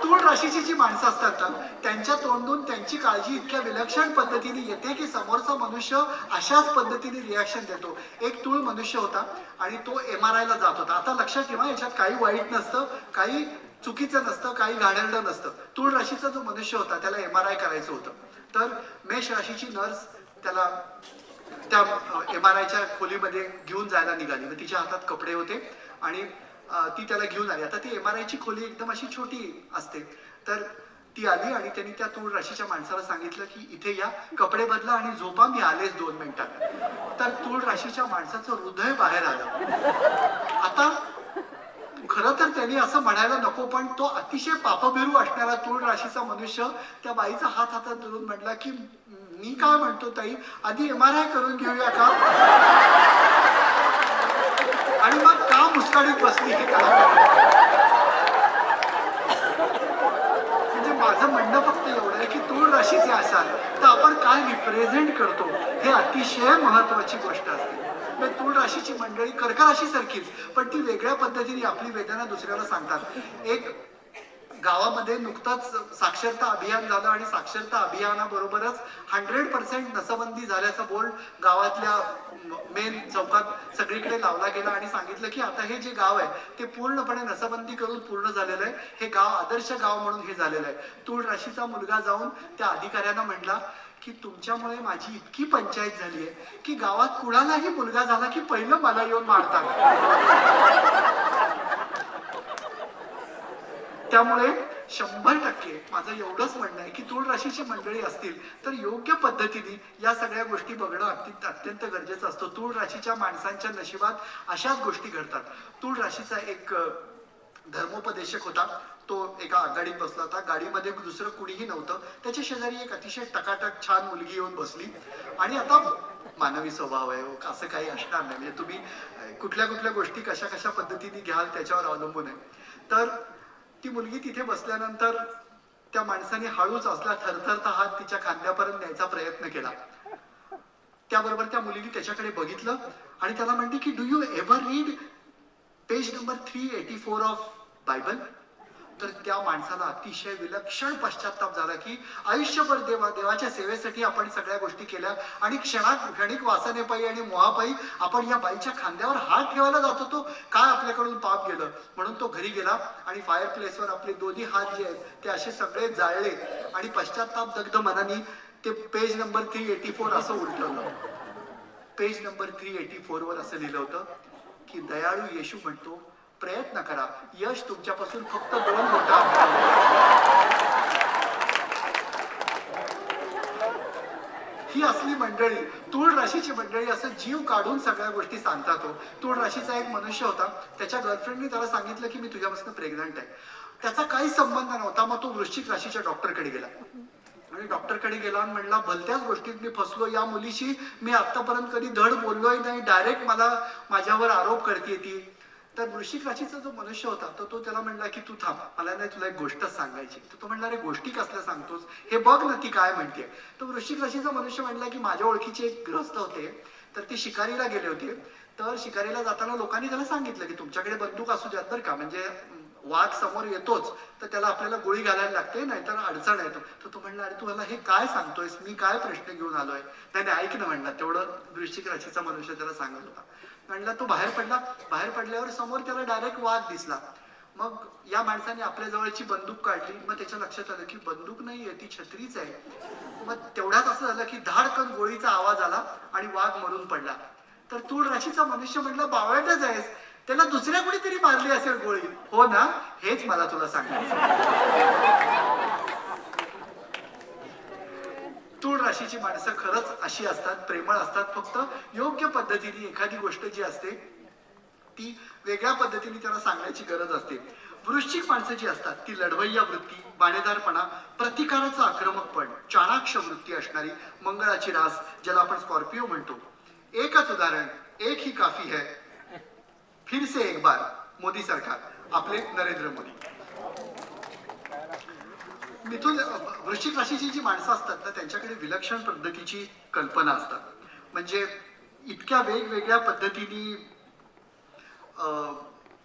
तूळ राशीची जी माणसं असतात ना त्यांच्या तोंडून त्यांची काळजी इतक्या विलक्षण पद्धतीने येते की समोरचा मनुष्य अशाच पद्धतीने रिॲक्शन देतो. एक तूळ मनुष्य होता आणि तो MRI ला जात होता. आता लक्षात ठेवा, याच्यात काही वाईट नसतं, काही चुकीचं नसतं, काही घाणेरडं नसतं. तूळ राशीचा जो मनुष्य होता त्याला MRI करायचं होतं. तर मेष राशीची नर्स त्याला त्या MRIच्या खोलीमध्ये घेऊन जायला निघाली व तिच्या हातात कपडे होते आणि ती त्याला घेऊन आली. आता ती MRIची खोली एकदम अशी छोटी असते. तर ती आली आणि त्यांनी त्या तूळ राशीच्या माणसाला सांगितलं की इथे या, कपडे बदला आणि झोपा, मी आलेच 2 मिनिटात. तर तूळ राशीच्या माणसाचं हृदय बाहेर आलं. आता खरं तर त्यांनी असं म्हणायला नको, पण तो अतिशय पापभिरू असणारा तूळ राशीचा मनुष्य त्या बाईचा हात हातात धरून म्हटला की मी काय म्हणतो ताई, आधी MRI करून घेऊया का? आणि मग का मुस्काडीत बसली हे म्हणजे माझं म्हणणं फक्त एवढं आहे की तूळ राशीचे असाल तर आपण काय रिप्रेझेंट करतो हे अतिशय महत्वाची गोष्ट असते. म्हणजे तूळ राशीची मंडळी कर्क राशीसारखीच, पण ती वेगळ्या पद्धतीने आपली वेदना दुसऱ्याला सांगतात. एक गावामध्ये नुकताच साक्षरता अभियान झालं आणि साक्षरता अभियानाबरोबरच 100% नसबंदी झाल्याचा बोर्ड गावातल्या मेन चौकात सगळीकडे लावला गेला आणि सांगितलं की आता हे जे गाव आहे ते पूर्णपणे नसबंदी करून पूर्ण झालेलं आहे. हे गाव आदर्श गाव म्हणून हे झालेलं आहे. तूळ राशीचा मुलगा जाऊन त्या अधिकाऱ्यांना म्हणला की तुमच्यामुळे माझी इतकी पंचायत झाली आहे की गावात कुणालाही मुलगा झाला की पहिलं मला येऊन मारतात. त्यामुळे 100% माझं एवढंच म्हणणं आहे की तूळ राशीची मंडळी असतील तर योग्य पद्धतीने या सगळ्या गोष्टी बघणं अत्यंत गरजेचं असतं. तूळ राशीच्या माणसांच्या नशिबात अशाच गोष्टी घडतात. तूळ राशीचा एक धर्मोपदेशक होता. तो एका आघाडीत बसला होता. गाडीमध्ये दुसरं कुणीही नव्हतं. त्याच्या शेजारी एक अतिशय टकाटक छान मुलगी येऊन बसली आणि आता मानवी स्वभाव आहे असं काही असणार नाही. म्हणजे तुम्ही कुठल्या कुठल्या गोष्टी कशा कशा पद्धतीने घ्याल त्याच्यावर अवलंबून आहे. तर ती मुलगी तिथे बसल्यानंतर त्या माणसाने हळूच असला थरथरता हात तिच्या खांद्यापर्यंत न्यायचा प्रयत्न केला. त्याबरोबर त्या मुलीने त्याच्याकडे बघितलं आणि त्याला म्हणते की do you ever read page number 384 of Bible. तर त्या माणसाला अतिशय विलक्षण पश्चाताप झाला की आयुष्यभर देवाच्या सेवेसाठी आपण सगळ्या गोष्टी केल्या आणि क्षणिक वासनेपायी आणि मोहापायी आपण या बाईच्या खांद्यावर हात ठेवायला जात होतो. काय आपल्याकडून पाप गेलं. म्हणून तो घरी गेला आणि फायर प्लेसवर आपले दोन्ही हात जे आहेत ते असे सगळे जाळले आणि पश्चाताप दग्ध मनाने ते पेज नंबर 384 असं उलटवलं. पेज नंबर 384 वर असं लिहिलं होतं की दयाळू येशू म्हणतो प्रयत्न करा, यश तुमच्यापासून फक्त 2 बोटं ही असली मंडळी, तूळ राशीची मंडळी असं जीव काढून सगळ्या गोष्टी सांगतात. तूळ राशीचा एक मनुष्य होता. त्याच्या गर्लफ्रेंडने त्याला सांगितलं की मी तुझ्यापासून प्रेग्नंट आहे. त्याचा काही संबंध नव्हता. मग तो वृश्चिक राशीच्या डॉक्टरकडे गेला आणि डॉक्टरकडे गेला आणि म्हणला भलत्याच गोष्टीत मी फसलो. या मुलीशी मी आतापर्यंत कधी धड बोललोय नाही. डायरेक्ट मला माझ्यावर आरोप करते ती. तर वृश्चिक राशीचा जो मनुष्य होता तो त्याला म्हणला की तू थांब, मला नाही तुला एक गोष्टच सांगायची. तर तो म्हणला अरे गोष्टी कसल्या सांगतोस, हे बघ ना ती काय म्हणते. तर वृश्चिक राशीचा मनुष्य म्हणला की माझ्या ओळखीचे एक ग्रस्त होते, तर ते शिकारीला गेले होते. तर शिकारीला जाताना लोकांनी त्याला सांगितलं की तुमच्याकडे बंदूक असू द्यात बरं का, म्हणजे वाघ समोर येतोच तर त्याला आपल्याला गोळी घालायला लागते नाहीतर अडचण येतो. तर तो म्हणला अरे तू मला हे काय सांगतोयस, मी काय प्रश्न घेऊन आलोय. नाही ऐक ना म्हणला. तेवढं वृश्चिक राशीचा मनुष्य त्याला सांगत होता. म्हणला तो बाहेर पडला. बाहेर पडल्यावर समोर त्याला डायरेक्ट वाघ दिसला. मग या माणसाने आपल्या जवळची बंदूक काढली. मग त्याच्या लक्षात आलं की बंदूक नाहीये, ती छत्रीच आहे. मग तेवढ्यात असं झालं की धाडकन गोळीचा आवाज आला आणि वाघ मरून पडला. तर तूळ राशीचा मनुष्य म्हणला बावळटच आहेस, त्याला दुसऱ्या कोणीतरी मारली असेल गोळी. हो ना, हेच मला तुला सांगायचं. तूळ राशीची माणसं खरंच अशी असतात, प्रेमळ असतात. फक्त योग्य पद्धतीने एखादी गोष्ट जी असते ती वेगळ्या पद्धतीने त्यांना सांगण्याची गरज असते. वृश्चिक माणसं जी असतात ती लढवय्या वृत्ती, बाणेदारपणा, प्रतिकाराचा आक्रमकपण, चाणाक्ष वृत्ती असणारी, मंगळाची रास ज्याला आपण स्कॉर्पिओ म्हणतो. एकच उदाहरण, एक ही काफी है, फिर से एक बार मोदी सरकार, आपले नरेंद्र मोदी. मिथुन वृश्चिक राशीची जी माणसं असतात ना त्यांच्याकडे विलक्षण पद्धतीची कल्पना असतात. म्हणजे इतक्या वेगवेगळ्या पद्धतीने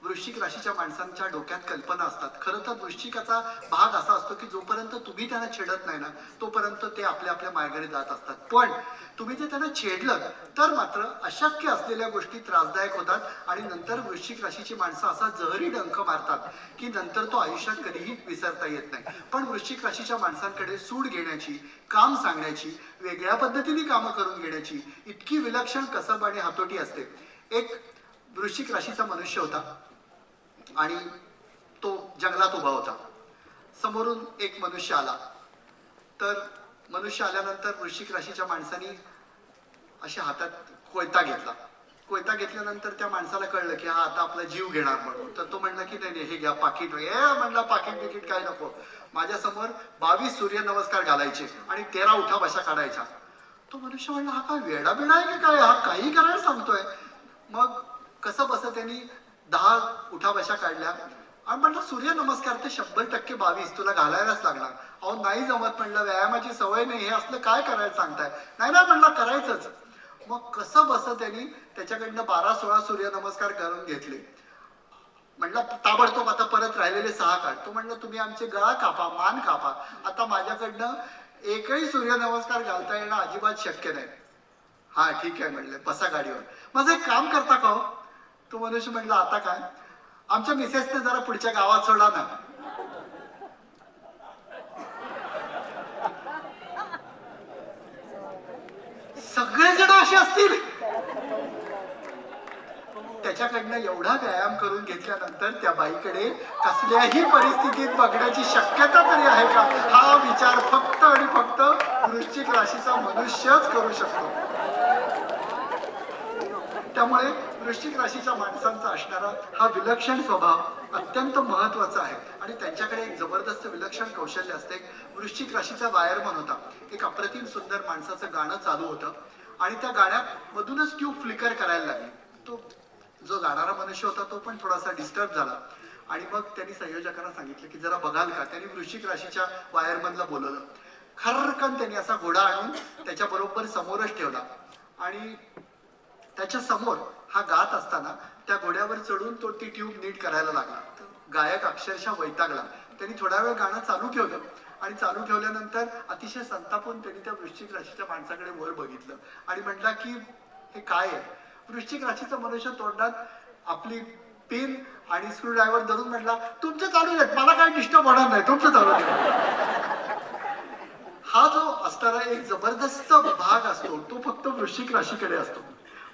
वृश्चिक राशीच्या माणसांच्या डोक्यात कल्पना असतात. खरं तर वृश्चिकाचा भाग असा असतो की जोपर्यंत तुम्ही त्यांना छेडत नाही ना तोपर्यंत ते आपल्या आपल्या मार्गाने जात असतात. पण तुम्ही जर त्यांना छेडलं तर मात्र अशक्य असलेल्या गोष्टी त्रासदायक होतात आणि नंतर वृश्चिक राशीची माणसं असा जहरी डंख मारतात की नंतर तो आयुष्यात कधीही विसरता येत नाही. पण वृश्चिक राशीच्या माणसांकडे सूड घेण्याची, काम सांगण्याची, वेगळ्या पद्धतीने कामं करून घेण्याची इतकी विलक्षण कसब आणि हातोटी असते. एक वृश्चिक राशीचा मनुष्य होता आणि तो जंगलात उभा होता. समोरून एक मनुष्य आला. तर मनुष्य आल्यानंतर वृश्चिक राशीच्या माणसाने अशा हातात कोयता घेतला. कोयता घेतल्यानंतर त्या माणसाला कळलं की हा आता आपला जीव घेणार म्हणून. तर तो म्हणला की नाही हे घ्या पाकिट. म्हणला पाकिट बिकिट काय नको, माझ्या समोर 22 सूर्यनमस्कार घालायचे आणि 13 उठा बशा काढायच्या. तो मनुष्य म्हणला हा काय वेडा बिडा आहे की काय, हा काही करायला सांगतोय. मग कसं बसं त्यांनी 10 उठाबशा काढल्या आणि म्हटलं सूर्यनमस्कार ते 100% 22 तुला घालायलाच लागणार. अहो नाही जमत म्हटलं, व्यायामाची सवय नाही, हे असलं काय करायला सांगताय. नाही ना म्हटलं करायचंच. मग कसं बस त्यांनी त्याच्याकडनं 12-16 सूर्यनमस्कार करून घेतले. म्हटलं ताबडतोब आता परत राहिलेले 6 काढ. तो म्हणलं तुम्ही आमचे गळा कापा, मान कापा, आता माझ्याकडनं एकही सूर्यनमस्कार घालता येणं अजिबात शक्य नाही. हा ठीक आहे म्हणले, बसा गाडीवर. माझं एक काम करता का हो? तो मनुष्य म्हटलं आता काय, आमच्या मिसेसने जरा पुढच्या गावात सोडा ना. सगळेजण असे असतील. त्याच्याकडनं एवढा व्यायाम करून घेतल्यानंतर त्या बाईकडे कसल्याही परिस्थितीत बघण्याची शक्यता तरी आहे का, हा विचार फक्त आणि फक्त वृश्चिक राशीचा मनुष्यच करू शकतो. त्यामुळे वृश्चिक राशीच्या माणसांचा असणारा हा विलक्षण स्वभाव अत्यंत महत्वाचा आहे आणि त्यांच्याकडे एक जबरदस्त विलक्षण कौशल्य असते. वृश्चिक राशीचा वायरमन होता. एक अप्रतिम सुंदर माणसाचं गाणं चालू होतं आणि त्या गाण्यात मधूनच ट्यूब फ्लिकर करायला लागली. तो जो गाणारा मनुष्य होता तो पण थोडासा डिस्टर्ब झाला आणि मग त्यांनी संयोजकांना सांगितलं की जरा बघाल का. त्यांनी वृश्चिक राशीच्या वायरमनला बोलवलं. खरकन त्यांनी असा घोडा आणून त्याच्या बरोबर समोरच ठेवला आणि त्याच्या समोर हा गात असताना त्या घोड्यावर चढून तो ती ट्यूब नीट करायला लागला. गायक अक्षरशः वैतागला. त्यांनी थोडा वेळ गाणं चालू ठेवलं आणि चालू ठेवल्यानंतर अतिशय संतापून त्यांनी त्या वृश्चिक राशीच्या माणसाकडे वर बघितलं आणि म्हटला की हे काय आहे. वृश्चिक राशीचा मनुष्य तोंडात आपली पेन आणि स्क्रूड्रायव्हर धरून म्हटला तुमचं चालू आहेत, मला काय डिस्टर्ब होणार नाही, तुमचं चालू आहे. हा जो असणारा एक जबरदस्त भाग असतो तो फक्त वृश्चिक राशीकडे असतो.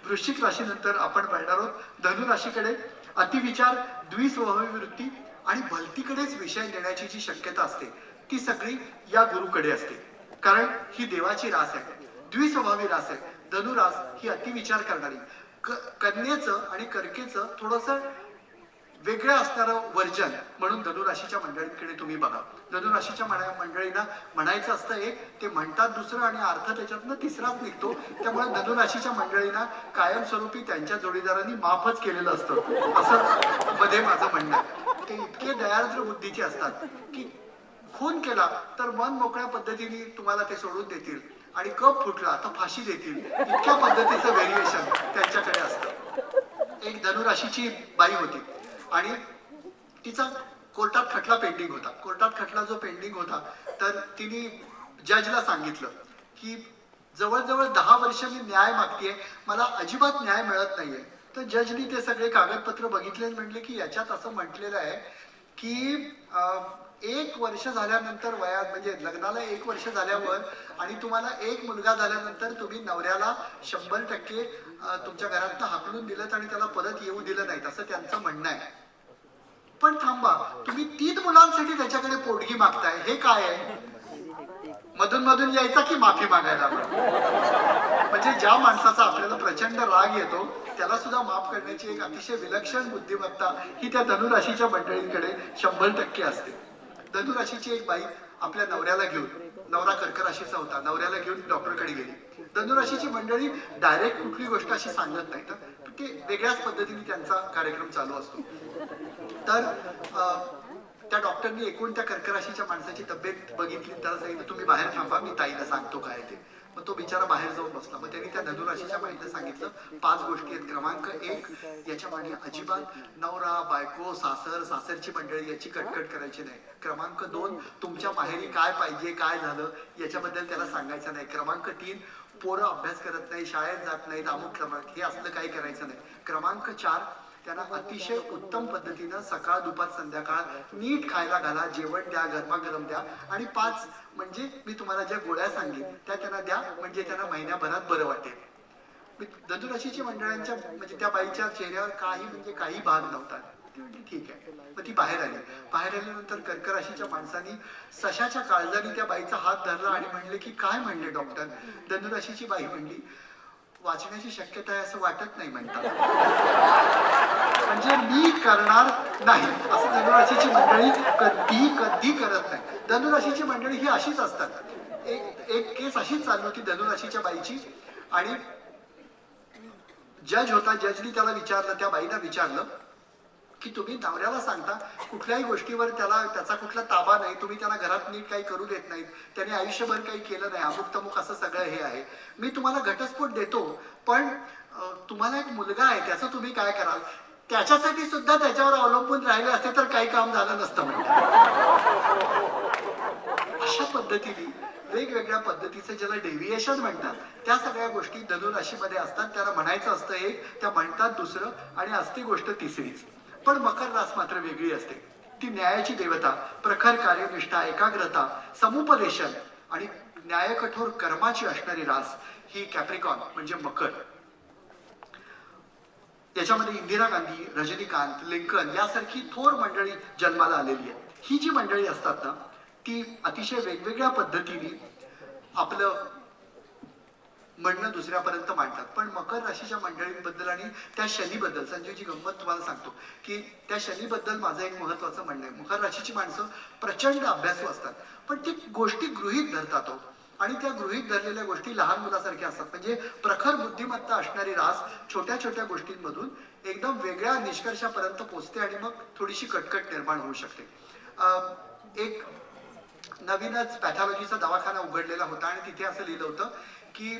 वृश्चिक राशीनंतर आपण पाहणार आहोत धनु राशीकडे. अतिविचार, द्विस्वभावी वृत्ती आणि भलतीकडेच विषय नेण्याची जी शक्यता असते ती सगळी या गुरुकडे असते, कारण ही देवाची रास आहे, द्विस्वभावी रास आहे. धनुरास ही अतिविचार करणारी, कन्येचं आणि कर्केचं थोडंसं वेगळं असणारं वर्जन म्हणून धनुराशीच्या मंडळींकडे तुम्ही बघा. धनुराशीच्या मंडळींना म्हणायचं असतं एक, ते म्हणतात दुसरं आणि अर्थ त्याच्यातनं तिसराच निघतो. त्यामुळे धनुराशीच्या मंडळींना कायमस्वरूपी त्यांच्या जोडीदारांनी माफच केलेलं असतं असं मध्ये माझं म्हणणं आहे. ते इतके दयार्द्र बुद्धीचे असतात की खून केला तर मन मोकळ्या पद्धतीने तुम्हाला ते सोडून देतील आणि कप फुटला तर फाशी देतील, इतक्या पद्धतीचं व्हेरिएशन त्यांच्याकडे असतं. एक धनुराशीची बाई होती आणि तिचा कोर्टात खटला पेंडिंग होता. कोर्टात खटला जो पेंडिंग होता तर तिने जजला सांगितलं की जवळजवळ 10 वर्ष मी न्याय मागतेय, मला अजिबात न्याय मिळत नाहीये. तर जजनी ते सगळे कागदपत्र बघितले आणि म्हटले की याच्यात असं म्हटलेलं आहे की 1 वर्ष झाल्यानंतर वयात म्हणजे लग्नाला 1 वर्ष झाल्यावर आणि तुम्हाला एक मुलगा झाल्यानंतर तुम्ही नवऱ्याला 100% तुमच्या घरातनं हाकलून दिलं आणि त्याला परत येऊ दिलं नाही असं त्यांचं म्हणणं आहे. पण थांबा, तुम्ही 3 मुलांसाठी त्याच्याकडे पोटगी मागताय, हे काय आहे? मधून मधून यायचा की माफी मागायला? म्हणजे ज्या माणसाचा आपल्याला प्रचंड राग येतो त्याला सुद्धा माफ करण्याची एक अतिशय विलक्षण बुद्धिमत्ता ही त्या धनुराशीच्या मंडळींकडे 100% असते. धनुराशीची एक बाई आपल्या नवऱ्याला घेऊन, नवरा कर्क राशीचा होता, नवऱ्याला घेऊन डॉक्टरकडे गेली. धनुराशीची मंडळी डायरेक्ट कुठली गोष्ट अशी सांगत नाही, तर ते वेगळ्याच पद्धतीने त्यांचा कार्यक्रम चालू असतो. तर त्या डॉक्टरनी एकूण त्या कर्क राशीच्या माणसाची तब्येत बघितली, त्याला सांगितलं तुम्ही बाहेर थांबा, मी ताईला सांगतो काय ते. मग तो बिचारा बाहेर जाऊन बसला. मग त्यांनी त्या धनुराशीच्या बाईला सांगितलं 5 गोष्टी आहेत. क्रमांक 1, याच्या मागे अजिबात नवरा बायको सासर सासरची मंडळी याची कटकट करायची नाही. क्रमांक 2, तुमच्या माहेरी काय पाहिजे काय झालं याच्याबद्दल त्याला सांगायचं नाही. क्रमांक 3, पोरं अभ्यास करत नाही, शाळेत जात नाहीत, अमुक क्रमांक, हे असलं काही करायचं नाही. क्रमांक 4, त्यांना अतिशय उत्तम पद्धतीनं सकाळ दुपार संध्याकाळ नीट खायला घाला, जेवण द्या, गरमागरम द्या. आणि 5 म्हणजे मी तुम्हाला ज्या गोळ्या सांगेन त्या त्यांना द्या, म्हणजे त्यांना महिन्याभरात बरं वाटेल. धनुराशीची मंडळांच्या म्हणजे त्या बाईच्या चेहऱ्यावर काही भाग नव्हता. ती म्हणली ठीक आहे. मग ती बाहेर आली. बाहेर आल्यानंतर कर्क राशीच्या माणसांनी सशाच्या काळजाने त्या बाईचा हात धरला आणि म्हणले की काय म्हणले डॉक्टर? धनुराशीची बाई म्हणली वाचण्याची शक्यता आहे असं वाटत नाही म्हणतात, म्हणजे मी करणार नाही असं धनुराशीची मंडळी कधी करत नाही. धनुराशीची मंडळी ही अशीच असतात. एक केस अशीच चालू होती धनुराशीच्या बाईची आणि जज होता. जजनी त्याला विचारलं, त्या बाईला विचारलं की तुम्ही नवऱ्याला सांगता कुठल्याही गोष्टीवर त्याचा कुठला ताबा नाही, तुम्ही त्याला घरात नीट काही करू देत नाहीत, त्याने आयुष्यभर काही केलं नाही, अमुक तमुक असं सगळं हे आहे, मी तुम्हाला घटस्फोट देतो, पण तुम्हाला एक मुलगा आहे त्याचं तुम्ही काय कराल, त्याच्यासाठी सुद्धा त्याच्यावर अवलंबून राहिले असते तर काही काम झालं नसतं म्हणतात. अशा पद्धतीने वेगवेगळ्या पद्धतीचं ज्याला डेव्हिएशन म्हणतात त्या सगळ्या गोष्टी धनु राशीमध्ये असतात. त्याला म्हणायचं असतं एक, त्या म्हणतात दुसरं, आणि असती गोष्ट तिसरीच. पण मकर रास मात्र वेगळी असते. ती न्यायाची देवता, प्रखर कार्यनिष्ठा, एकाग्रता, समुपदेशन आणि न्यायकठोर कर्माची असणारी रास ही कॅप्रिकॉन म्हणजे मकर. याच्यामध्ये इंदिरा गांधी, रजनीकांत, लिंकन यासारखी थोर मंडळी जन्माला आलेली आहे. ही जी मंडळी असतात ना ती अतिशय वेगवेगळ्या पद्धतीने आपलं म्हणणं दुसऱ्यापर्यंत मांडतात. पण मकर राशीच्या मंडळींबद्दल आणि त्या शनीबद्दल संजीवची गंमत तुम्हाला सांगतो की त्या शनीबद्दल माझं एक महत्वाचं म्हणणं आहे. मकर राशीची माणसं प्रचंड अभ्यासू असतात, पण ती गोष्टी गृहीत धरतात हो. आणि त्या गृहीत धरलेल्या गोष्टी लहान मुलासारख्या असतात. म्हणजे प्रखर बुद्धिमत्ता असणारी रास छोट्या छोट्या गोष्टींमधून एकदम वेगळ्या निष्कर्षापर्यंत पोहोचते आणि मग थोडीशी कटकट निर्माण होऊ शकते. एक नवीनच पॅथॉलॉजीचा दवाखाना उघडलेला होता आणि तिथे असं लिहिलं होतं की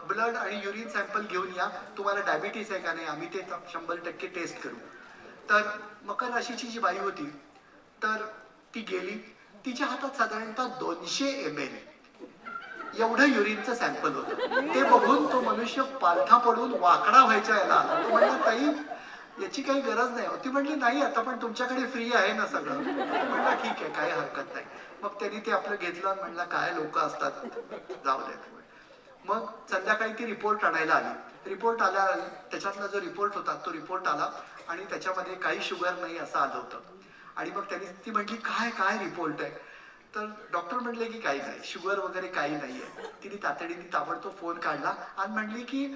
ब्लड आणि युरिन सॅम्पल घेऊन या, तुम्हाला डायबिटीस आहे का नाही, आम्ही ते 100% टेस्ट करू. तर मकर राशीची जी बाई होती तर ती गेली, तिच्या हातात साधारणतः 200 ml एवढं युरिनचं सॅम्पल होतं. ते बघून तो मनुष्य पालथा पडून वाकडा व्हायच्या याला आला. तो म्हणला ताई याची काही गरज नाही. ती म्हणली नाही आता पण तुमच्याकडे फ्री आहे ना सगळं. म्हणला ठीक आहे काही हरकत नाही. मग त्यांनी ते आपलं घेतलं आणि म्हणलं काय लोक असतात, जाऊ द्या. मग संध्याकाळी ती रिपोर्ट आणायला आली. रिपोर्ट आल्या त्याच्यातला जो रिपोर्ट होता तो रिपोर्ट आला आणि त्याच्यामध्ये काही शुगर नाही असं आलं होतं. आणि मग त्यांनी ती म्हटली काय काय रिपोर्ट आहे. तर डॉक्टर म्हणले की काही नाही, शुगर वगैरे काही नाही आहे. तिने तातडीने ताबडतोब फोन काढला आणि म्हणली की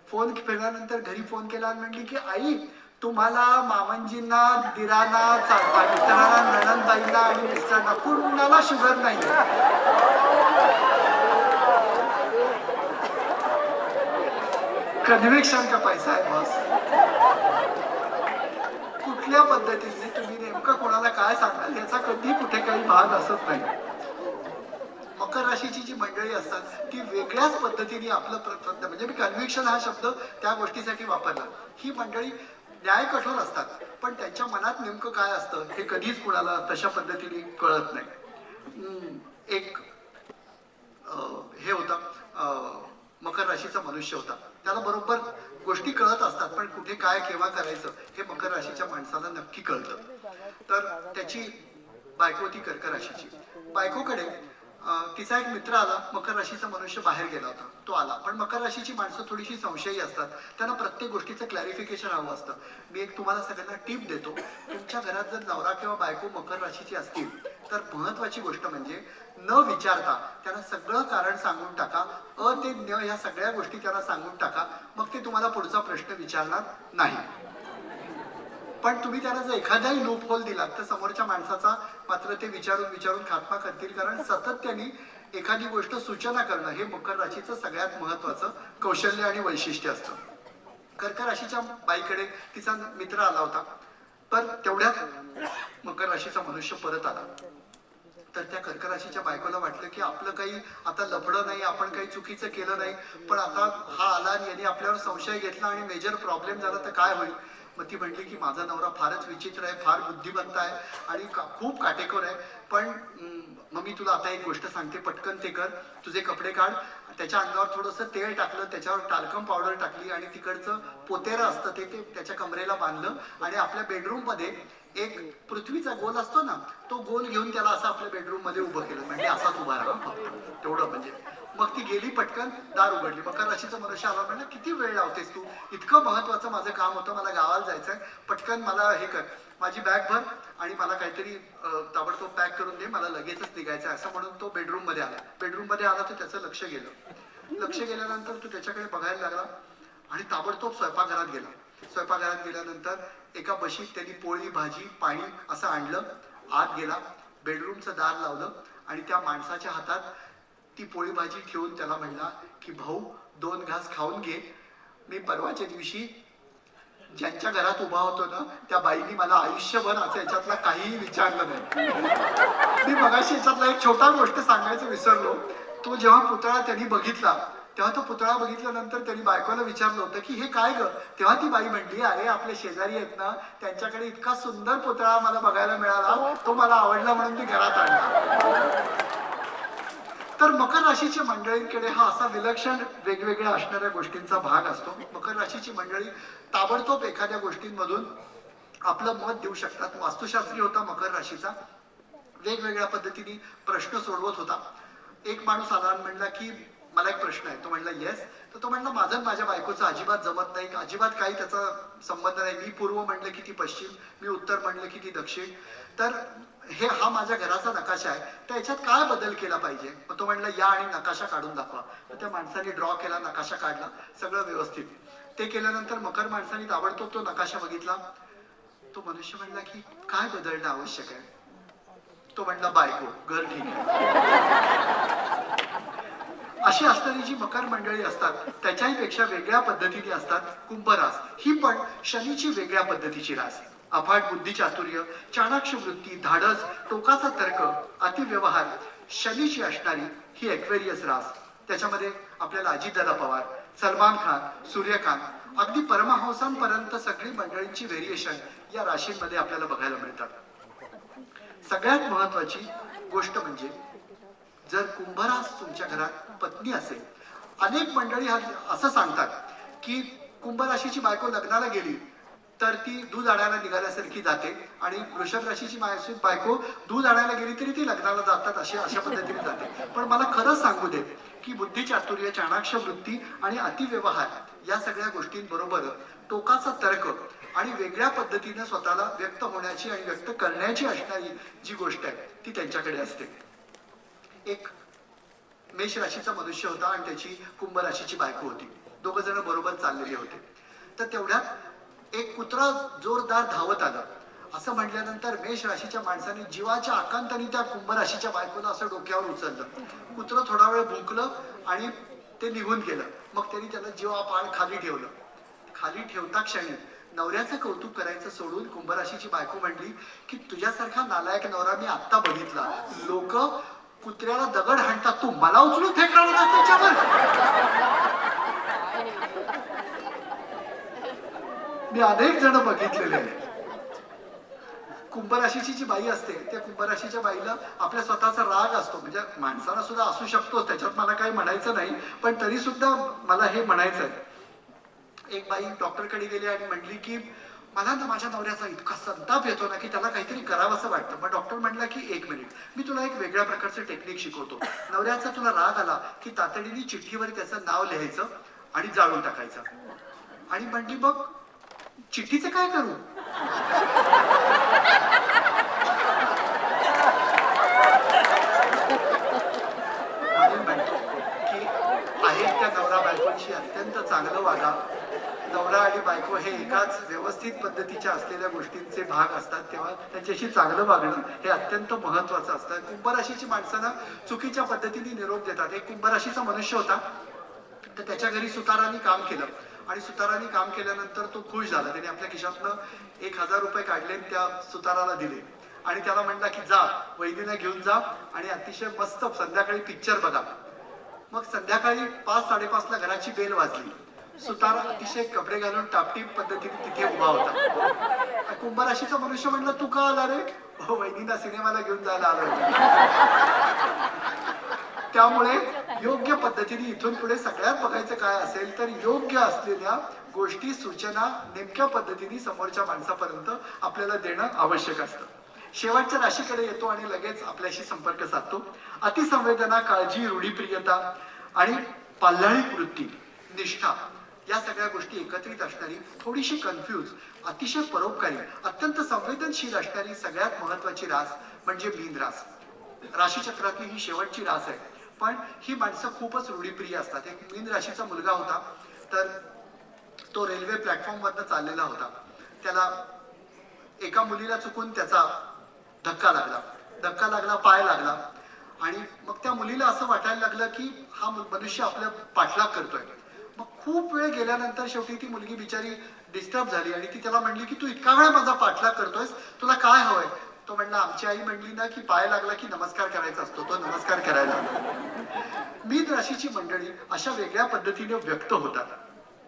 फोन फिरल्यानंतर घरी फोन केला आणि म्हणली की आई तुम्हाला मामंजींना, दिरांना, मिस्टरांना, नणंदबाईंना आणि मिस्टरांना कुणाला शुगर नाही. कन्व्हिक्शन का पैसा आहे बॉस. कुठल्या पद्धतीने तुम्ही नेमकं कोणाला काय सांगाल याचा कधी कुठे काही भाग असत नाही. मकर राशीची जी मंडळी असतात ती वेगळ्याच पद्धतीने आपलं म्हणजे मी कन्व्हिक्शन हा शब्द त्या गोष्टीसाठी वापरला. ही मंडळी न्याय कठोर असतात, पण त्यांच्या मनात नेमकं काय असतं हे कधीच कुणाला तशा पद्धतीने कळत नाही. एक हे होता मकर राशीचा मनुष्य होता, त्याला बरोबर गोष्टी कळत असतात, पण कुठे काय केव्हा करायचं हे मकर राशीच्या माणसाला नक्की कळतं. तर त्याची बायको होती कर्क राशीची. बायकोकडे तिचा एक मित्र आला. मकर राशीचा मनुष्य बाहेर गेला होता, तो आला. पण मकर राशीची माणसं थोडीशी संशयी असतात, त्यांना प्रत्येक गोष्टीचं क्लॅरिफिकेशन हवं असतं. मी एक तुम्हाला सगळ्यांना टिप देतो, तुमच्या घरात जर नवरा किंवा बायको मकर राशीची असतील तर महत्वाची गोष्ट म्हणजे न विचारता त्यांना सगळं कारण सांगून टाका. ते न ह्या सगळ्या गोष्टी त्यांना सांगून टाका, मग ते तुम्हाला पुढचा प्रश्न विचारणार नाही. पण तुम्ही त्यांना जर एखादाही लूप होल दिलात तर समोरच्या माणसाचा मात्र ते विचारून खात्मा करतील, कारण सतत त्यांनी एखादी गोष्ट सूचना करणं हे मकर राशीचं सगळ्यात महत्वाचं कौशल्य आणि वैशिष्ट्य असतं. कर्क राशीच्या बाईकडे तिचा मित्र आला होता. तर तेवढ्यात मकर राशीचा मनुष्य परत आला. तर त्या कर्क राशीच्या बायकोला वाटलं की आपलं काही आता लफडं नाही, आपण काही चुकीचं केलं नाही, पण आता हा आला आणि यांनी आपल्यावर संशय घेतला आणि मेजर प्रॉब्लेम झाला तर काय होईल. मग ती म्हटली की माझा नवरा फारच विचित्र आहे, फार बुद्धिमत्त आहे आणि खूप काटेकोर आहे, पण मग मी तुला आता एक गोष्ट सांगते, पटकन ते कर, तुझे कपडे काढ. त्याच्या अंगावर थोडंसं तेल टाकलं, त्याच्यावर टाल्कम पावडर टाकली आणि तिकडचं पोतेरं असतं ते त्याच्या कमरेला बांधलं आणि आपल्या बेडरूम मध्ये एक पृथ्वीचा गोल असतो ना तो गोल घेऊन त्याला असं आपल्या बेडरूम मध्ये उभं केलं. म्हणजे असाच उभा राहा फक्त तेवढं. म्हणजे मग ती गेली, पटकन दार उघडली. मकर राशीचा मनुष्य आला, म्हणलं किती वेळ लावतेस तू, इतकं महत्वाचं माझं काम होतं, मला गावाला जायचंय, पटकन मला हे कर, माझी बॅग भर आणि मला काहीतरी ताबडतोब पॅक करून दे, मला लगेचच निघायचं असं म्हणून तो बेडरूम मध्ये आला. बेडरूम मध्ये आला तर त्याचं लक्ष गेलं. लक्ष गेल्यानंतर तो त्याच्याकडे बघायला लागला आणि ताबडतोब स्वयंपाकघरात गेला. स्वयंपाकघरात गेल्यानंतर एका बशीत त्यांनी पोळी, भाजी, पाणी असं आणलं, आत गेला, बेडरूमचं दार लावलं आणि त्या माणसाच्या हातात ती पोळी भाजी ठेवून त्याला म्हणला की भाऊ 2 घास खाऊन घे, मी परवाच्या दिवशी ज्यांच्या घरात उभा होतो ना त्या बाईनी मला आयुष्यभर असं याच्यातला काहीही विचारलं नाही. मी मगाशी याच्यातला एक छोटा गोष्ट सांगायचं विसरलो. तो जेव्हा पुतळा त्यांनी बघितला तेव्हा तो पुतळा बघितल्यानंतर त्यांनी बायकोला विचारलं होतं की हे काय ग. तेव्हा ती बाई म्हणली, अरे आपले शेजारी आहेत ना त्यांच्याकडे इतका सुंदर पुतळा मला बघायला मिळाला, तो मला आवडला म्हणून मी घरात आणला. तर मकर राशीच्या मंडळींकडे हा असा विलक्षण वेगवेगळ्या असणाऱ्या गोष्टींचा भाग असतो. मकर राशीची मंडळी ताबडतोब एखाद्या गोष्टींमधून आपलं मत देऊ शकतात. वास्तुशास्त्री होता मकर राशीचा, वेगवेगळ्या पद्धतीने प्रश्न सोडवत होता. एक माणूस आला आणि म्हणला की मला एक प्रश्न आहे. तो म्हणला येस. तर तो म्हणला माझं माझ्या बायकोचं अजिबात जमत नाही, अजिबात काही त्याचा संबंध नाही. मी पूर्व म्हणलं की ती पश्चिम, मी उत्तर म्हणलं की ती दक्षिण. तर हा माझ्या घराचा नकाशा आहे, तर याच्यात काय बदल केला पाहिजे. मग तो म्हणला या आणि नकाशा काढून दाखवा. तर त्या माणसाने ड्रॉ केला, नकाशा काढला, सगळं व्यवस्थित. ते केल्यानंतर मकर माणसाने ताबडतोब तो नकाशा बघितला. तो मनुष्य म्हणला की काय बदलणं आवश्यक आहे. तो म्हणला बायको, घर ठीक आहे. अशी असणारी जी मकर मंडळी असतात त्याच्याही पेक्षा वेगळ्या पद्धतीने असतात कुंभ रास. ही पण शनीची वेगळ्या पद्धतीची रास. अफाट बुद्धी चातुर्य, चाणाक्ष वृत्ती, धाडस, टोकाचा तर्क, अतिव्यवहार शनीची असणारी ही एक्वेरियस रास. त्याच्यामध्ये आपल्याला अजितदादा पवार, सलमान खान, सूर्यकांत अगदी परमहंसांपर्यंत सगळी मंडळींची व्हेरिएशन या राशींमध्ये आपल्याला बघायला मिळतात. सगळ्यात महत्वाची गोष्ट म्हणजे जर कुंभरास तुमच्या घरात पत्नी असेल, अनेक मंडळी असं सांगतात की कुंभ राशीची बायको लग्नाला गेली तर ती दूध आणायला निघाल्यासारखी जाते आणि वृषभ राशीची बायको दूध आणायला गेली तरी ती लग्नाला जातात अशा पद्धतीने जाते. पण मला खरंच सांगू दे की बुद्धी चातुर्य, चाणाक्ष वृत्ती आणि अतिव्यवहार या सगळ्या गोष्टींबरोबर टोकाचा तर्क आणि वेगळ्या पद्धतीने स्वतःला व्यक्त होण्याची आणि व्यक्त करण्याची असणारी जी गोष्ट आहे ती त्यांच्याकडे असते. एक मेष राशीचा मनुष्य होता आणि त्याची कुंभ राशीची बायको होती. दोघ जण बरोबर चाललेले होते. तर तेवढ्यात एक कुत्रा जोरदार धावत आलं. असं म्हटल्यानंतर मेष राशीच्या माणसाने जीवाच्या आकांताने त्या कुंभ राशीच्या बायकोला असं डोक्यावर उचललं. कुत्रं थोडा वेळ भुंकलं आणि ते निघून गेलं. मग त्यांनी त्याला जीवापाड खाली ठेवलं. खाली ठेवता क्षणी नवऱ्याचं कौतुक करायचं सोडून कुंभ राशीची बायको म्हणली की तुझ्यासारखा नालायक नवरा मी आत्ता बघितला. लोक कुत्र्याला दगड हाणतात, तू मला उचलून फेकणार त्याच्यावर. मी अनेक जण बघितलेले आहे. कुंभ राशीची जी बाई असते त्या कुंभ राशीच्या बाईला आपल्या स्वतःचा राग असतो. म्हणजे माणसाला सुद्धा असू शकतो, त्याच्यात मला काही म्हणायचं नाही, पण तरी सुद्धा मला हे म्हणायचं आहे. एक बाई डॉक्टरकडे गेली आणि म्हटली की मला ना माझ्या नवऱ्याचा इतका संताप येतो ना की त्याला काहीतरी करावं असं वाटतं. मग डॉक्टर म्हटला की एक मिनिट, मी तुला एक वेगळ्या प्रकारचं टेक्निक शिकवतो. नवऱ्याचा तुला राग आला की तातडीने चिठ्ठीवर त्याचं नाव लिहायचं आणि जाळून टाकायचं. आणि म्हणली मग चिठ्ठीचं काय करू. की आहे त्या नवरा बायकोशी अत्यंत चांगलं वागा. नवरा आणि बायको हे एकाच व्यवस्थित पद्धतीच्या असलेल्या गोष्टींचे भाग असतात, तेव्हा त्यांच्याशी चांगलं वागणं हे अत्यंत महत्वाचं असतं. कुंभ राशीची माणसांना चुकीच्या पद्धतीने निरोप देतात. एक कुंभ राशीचा मनुष्य होता, तर त्याच्या घरी सुतारांनी काम केलं आणि सुतारांनी काम केल्यानंतर तो खुश झाला. त्याने आपल्या खिशातनं 1000 रुपये काढले, त्या सुताराला दिले आणि त्याला म्हणला की जा वहिनीला घेऊन जा आणि अतिशय मस्त संध्याकाळी पिक्चर बघा. मग संध्याकाळी 5-5:30ला घराची बेल वाजली. सुतार अतिशय कपडे घालून टापटीप पद्धतीने तिथे उभा होता. कुंभ राशीचा मनुष्य म्हणला तू का आला रे. हो वहिनीला सिनेमाला घेऊन जायला आलो. त्यामुळे योग्य पद्धतीने इथून पुढे सगळ्यात बघायचं काय असेल तर योग्य असलेल्या गोष्टी, सूचना नेमक्या पद्धतीने समोरच्या माणसापर्यंत आपल्याला देणं आवश्यक असतं. शेवटच्या राशीकडे येतो आणि लगेच आपल्याशी संपर्क साधतो. अतिसंवेदना, काळजी, रूढीप्रियता आणि पाल्हाळी वृत्ती, निष्ठा या सगळ्या गोष्टी एकत्रित असणारी, थोडीशी कन्फ्यूज, अतिशय परोपकारी, अत्यंत संवेदनशील असणारी सगळ्यात महत्वाची रास म्हणजे मीन रास. राशीचक्रातली ही शेवटची रास आहे, पण ही माणसं खूपच रूढीप्रिय असतात. एक मीन राशीचा मुलगा होता, तर तो रेल्वे प्लॅटफॉर्म वरनं चाललेला होता. त्याला एका मुलीला चुकून त्याचा धक्का लागला, पाय लागला आणि मग त्या मुलीला असं वाटायला लागलं की हा मनुष्य आपल्या पाठलाग करतोय. मग खूप वेळ गेल्यानंतर शेवटी ती मुलगी बिचारी डिस्टर्ब झाली आणि ती त्याला म्हणली की तू इतका वेळ माझा पाठलाग करतोयस, तुला काय हवंय? तो म्हणला आमची आई म्हणली ना की पाय लागला की नमस्कार करायचा असतो, तो नमस्कार करायला लागला. मीन राशीची मंडळी अशा वेगळ्या पद्धतीने व्यक्त होतात.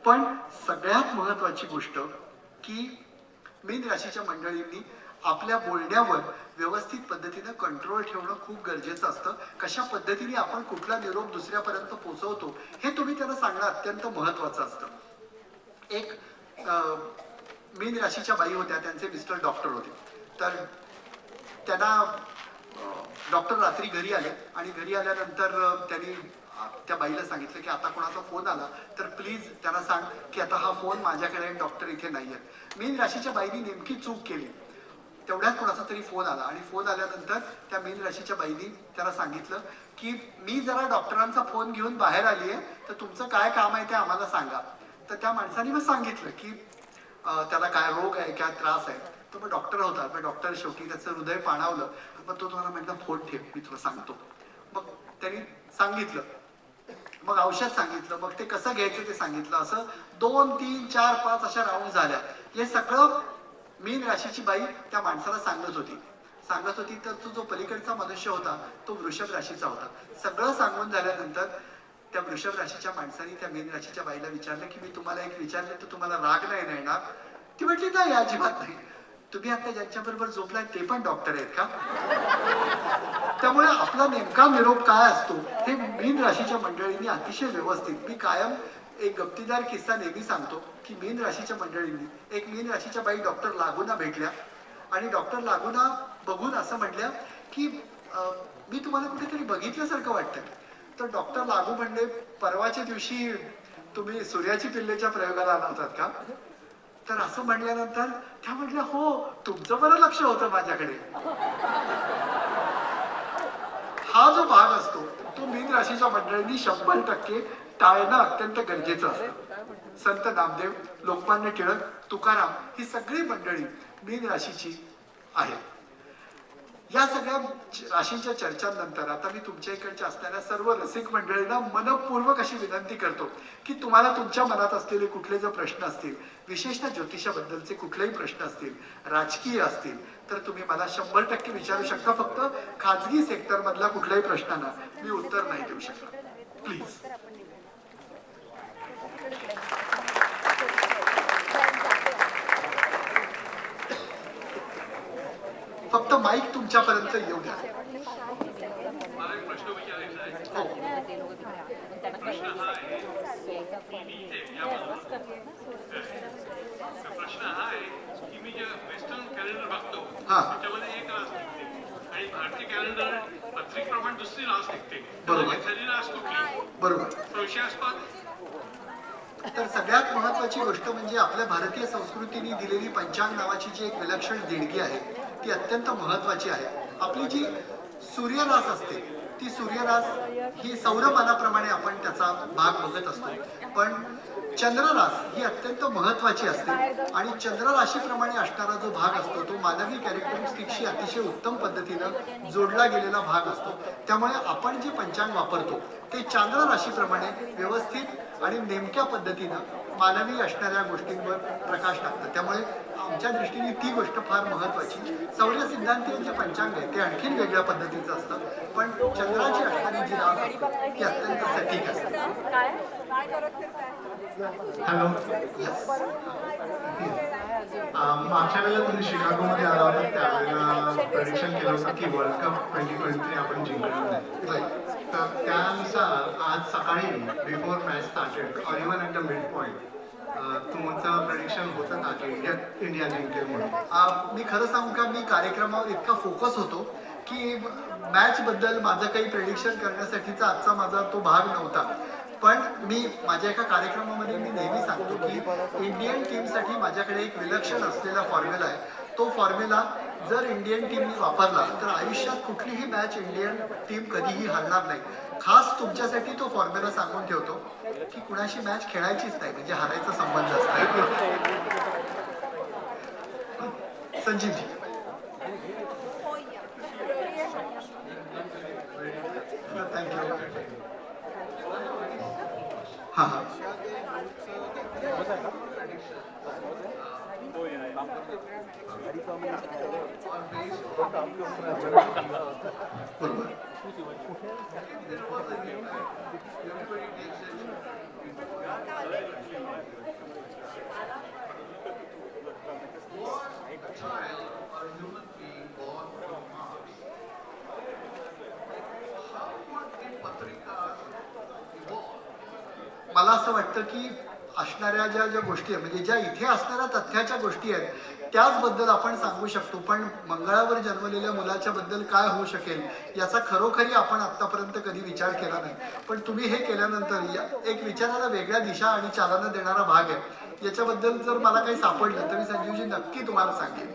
पण सगळ्यात महत्वाची गोष्ट की मीन राशीच्या मंडळींनी आपल्या बोलण्यावर व्यवस्थित पद्धतीनं कंट्रोल ठेवणं खूप गरजेचं असतं. कशा पद्धतीने आपण कुठला निरोप दुसऱ्यापर्यंत पोहोचवतो हे तुम्ही त्यांना सांगणं अत्यंत महत्वाचं असतं. एक मीन राशीच्या बाई होत्या, त्यांचे मिस्टर डॉक्टर होते. तर त्यांना डॉक्टर रात्री घरी आले आणि घरी आल्यानंतर त्यांनी त्या बाईला सांगितलं की आता कोणाचा फोन आला तर प्लीज त्यांना सांग की आता हा फोन माझ्याकडे आहे, डॉक्टर इथे नाही आहेत. मीन राशीच्या बाईनी नेमकी चूक केली. तेवढ्यात कोणाचा तरी फोन आला आणि फोन आल्यानंतर त्या मीन राशीच्या बाईनी त्याला सांगितलं की मी जरा डॉक्टरांचा फोन घेऊन बाहेर आली आहे, तर तुमचं काय काम आहे ते आम्हाला सांगा. तर त्या माणसाने मग सांगितलं की त्याला काय रोग आहे, काय त्रास आहे. तर मग डॉक्टर होता. मग डॉक्टर शेवटी त्याचं हृदय पाणावलं. मग तो तुम्हाला म्हटलं फोन ठेव, मी तुला सांगतो. मग त्यांनी सांगितलं, मग औषध सांगितलं, मग ते कसं घ्यायचं ते सांगितलं. असं 2, 3, 4, 5 अशा राऊंड झाल्या. हे सगळं मीन राशीची बाई त्या माणसाला सांगत होती. तर तो जो पलीकडचा मनुष्य होता तो वृषभ राशीचा होता. सगळं सांगून झाल्यानंतर त्या वृषभ राशीच्या माणसाने त्या मीन राशीच्या बाईला विचारलं की मी तुम्हाला एक विचारलं तर तुम्हाला राग नाही ना येणार? ती म्हटली नाही, अजिबात नाही. तुम्ही आता ज्यांच्याबरोबर झोपलाय ते पण डॉक्टर आहेत का? त्यामुळे आपला नेमका निरोप काय असतो हे मीन राशीच्या मंडळींनी अतिशय व्यवस्थित, मी कायम एक गमतीदार किस्सा नेहमी सांगतो की मीन राशीच्या मंडळींनी, एक मीन राशीच्या बाई डॉक्टर लागूना भेटल्या आणि डॉक्टर लागूना बघून असं म्हटल्या की मी तुम्हाला कुठेतरी बघितल्यासारखं वाटतंय. तर डॉक्टर लागू म्हणले परवाच्या दिवशी तुम्ही सूर्याची पिल्लेच्या प्रयोगाला आला होतात का? तर असं म्हणल्यानंतर त्या म्हटल्या हो, तुमचं बरं लक्ष होतं माझ्याकडे. हा जो भाग असतो तो मीन राशीच्या मंडळींनी 100% टाळणं अत्यंत गरजेचं असतं. संत नामदेव, लोकमान्य टिळक, तुकाराम ही सगळी मंडळी मीन राशीची आहे. या सगळ्या राशींच्या चर्चांनंतर आता मी तुमच्या इकडच्या असणाऱ्या सर्व रसिक मंडळींना मनपूर्वक अशी विनंती करतो की तुम्हाला तुमच्या मनात असलेले कुठले जर प्रश्न असतील, विशेषतः ज्योतिषाबद्दलचे कुठलेही प्रश्न असतील, राजकीय असतील, तर तुम्ही मला 100% विचारू शकता. फक्त खाजगी सेक्टर मधल्या कुठल्याही प्रश्नांना मी उत्तर नाही देऊ शकणार. प्लीज. फक्त माईक तुमच्यापर्यंत येऊ द्या. मला एक प्रश्न विचारायचा आहे. हो. प्रश्न हा आहे की मी इथे यामध्ये प्रश्न हा आहे की मी जे वेस्टर्न कॅलेंडर बघतो त्याच्यामध्ये एक रास निघते आणि भारतीय कॅलेंडर पत्रिकेप्रमाणे दुसरी रास निघते. बरोबर. खरी रास कुठली? बरोबर. संशयास्पद. तर सगळ्यात महत्वाची गोष्ट म्हणजे आपल्या भारतीय संस्कृतीने दिलेली पंचांग नावाची जी एक विलक्षण देणगी आहे ती अत्यंत महत्वाची आहे. आपली जी सूर्यरास असते ती सूर्यरास ही सौरमानाप्रमाणे आपण त्याचा भाग बघत असतो. पण चंद्ररास ही अत्यंत महत्वाची असते आणि चंद्र राशीप्रमाणे असणारा जो भाग असतो तो मानवी कॅरेक्टरिस्टिक्सशी अतिशय उत्तम पद्धतीनं जोडला गेलेला भाग असतो. त्यामुळे आपण जे पंचांग वापरतो ते चंद्र राशीप्रमाणे व्यवस्थित आणि नेमक्या पद्धतीनं मानवी असणाऱ्या गोष्टींवर प्रकाश टाकतात. त्यामुळे आमच्या दृष्टीने ती गोष्ट फार महत्वाची. सौर्य सिद्धांती जे पंचांग आहे ते आणखीन वेगळ्या पद्धतीचं असतं, पण चंद्राची असणारी जी रास असते ती अत्यंत सटीक असते. हॅलो. मागच्या वेळेला तुम्ही शिकागोमध्ये आला होता त्यावेळेला प्रेडिक्शन केलं होतं की वर्ल्ड कप 2023 आपण जिंकणार नाही. तर त्यानुसार आज सकाळी बिफोर मॅच स्टार्टेड और even at the mid point तुमचं प्रेडिक्शन होतं ना की इंडिया जिंकेल म्हणून. मी खरं सांगू का, मी कार्यक्रमावर इतका फोकस होतो की मॅच बद्दल माझं काही प्रेडिक्शन करण्यासाठीचा आजचा माझा तो भाग नव्हता. पण मी माझ्या एका कार्यक्रमामध्ये मी नेहमी सांगतो की इंडियन टीमसाठी माझ्याकडे एक विलक्षण असलेला फॉर्म्युला आहे. तो फॉर्म्युला जर इंडियन टीमने वापरला तर आयुष्यात कुठलीही मॅच इंडियन टीम कधीही हरणार नाही. खास तुमच्यासाठी तो फॉर्म्युला सांगून ठेवतो की कुणाशी मॅच खेळायचीच नाही, म्हणजे हारायचा संबंध असतो. संजीवजी. थँक्यू. हां हां. मला असं वाटतं की असणाऱ्या ज्या गोष्टी आहेत म्हणजे ज्या इथे असणाऱ्या तथ्याच्या गोष्टी आहेत त्याचबद्दल आपण सांगू शकतो, पण मंगळावर जन्मलेल्या मुलाच्या बद्दल काय होऊ शकेल याचा खरोखरी आपण आतापर्यंत कधी विचार केला नाही. पण तुम्ही हे केल्यानंतर एक विचाराला वेगळ्या दिशा आणि चालना देणारा भाग आहे. याच्याबद्दल जर मला काही सापडलं तर मी संजीवजी नक्की तुम्हाला सांगेन.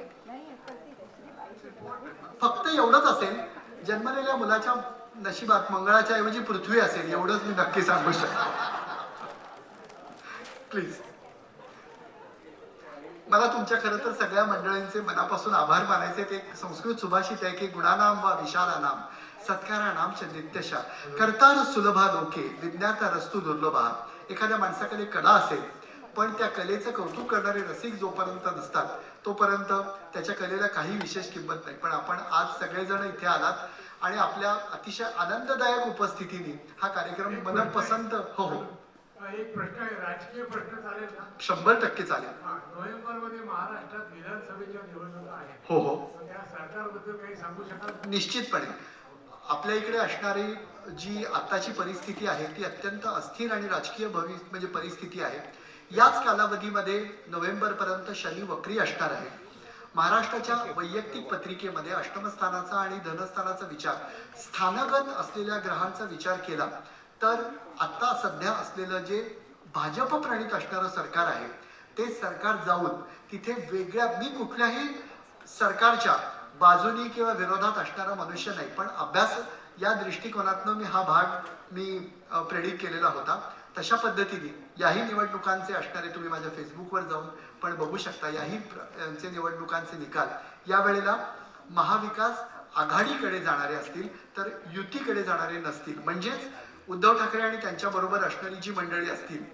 फक्त एवढंच असेल, जन्मलेल्या मुलाच्या नशिबात मंगळाच्या ऐवजी पृथ्वी असेल एवढंच मी नक्की सांगू शकतो. प्लीज. मला तुमच्या खरं तर सगळ्या मंडळींचे मनापासून आभार मानायचे. ते एक संस्कृत सुभाषित आहे की गुणानाम वा विशालानाम सत्कारानाम च नित्यशा कर्तार सुलभा लोके विज्ञाता रस्तु दुर्लभा. एखाद्या माणसाकडे कला असेल पण त्या कलेचं कौतुक करणारे रसिक जोपर्यंत नसतात तोपर्यंत त्याच्या कलेला काही विशेष किंमत नाही. पण आपण आज सगळेजण इथे आलात आणि आपल्या अतिशय आनंददायक उपस्थितीने हा कार्यक्रम मनपसंत. हो हो, एक प्रश्न आहे, राजकीय प्रश्न चालेल ना? 100% चालेल. नोव्हेंबरमध्ये महाराष्ट्रात विधानसभेच्या निवडणुका आहेत. हो हो, त्या सरकारबद्दल काही सांगू शकाल? निश्चितपणे. आपल्या इकडे असणारी जी आत्ताची परिस्थिती आहे ती अत्यंत अस्थिर आणि राजकीय म्हणजे परिस्थिती आहे. याच कालावधीमध्ये नोव्हेंबरपर्यंत शनी वक्री असणार आहे. महाराष्ट्राच्या वैयक्तिक पत्रिकेमध्ये अष्टमस्थानाचा आणि धनस्थानाचा विचार, स्थानगत असलेल्या ग्रहांचा विचार केला तर आता सध्या असलेलं जे भाजप प्रणित असणारं सरकार आहे ते सरकार जाऊन तिथे वेगळ्या, मी कुठल्याही सरकारच्या बाजूनी किंवा विरोधात असणारा मनुष्य नाही, पण अभ्यास या दृष्टिकोनातनं मी हा भाग प्रेडिक्ट केलेला होता. तशा पद्धतीने याही निवडणुकांचे असणारे, तुम्ही माझ्या फेसबुकवर जाऊन पण बघू शकता, याही निवडणुकांचे निकाल यावेळेला महाविकास आघाडीकडे जाणारे असतील तर युतीकडे जाणारे नसतील. म्हणजेच उद्धव ठाकरे आणि त्यांच्याबरोबर असणारी जी मंडळी असतील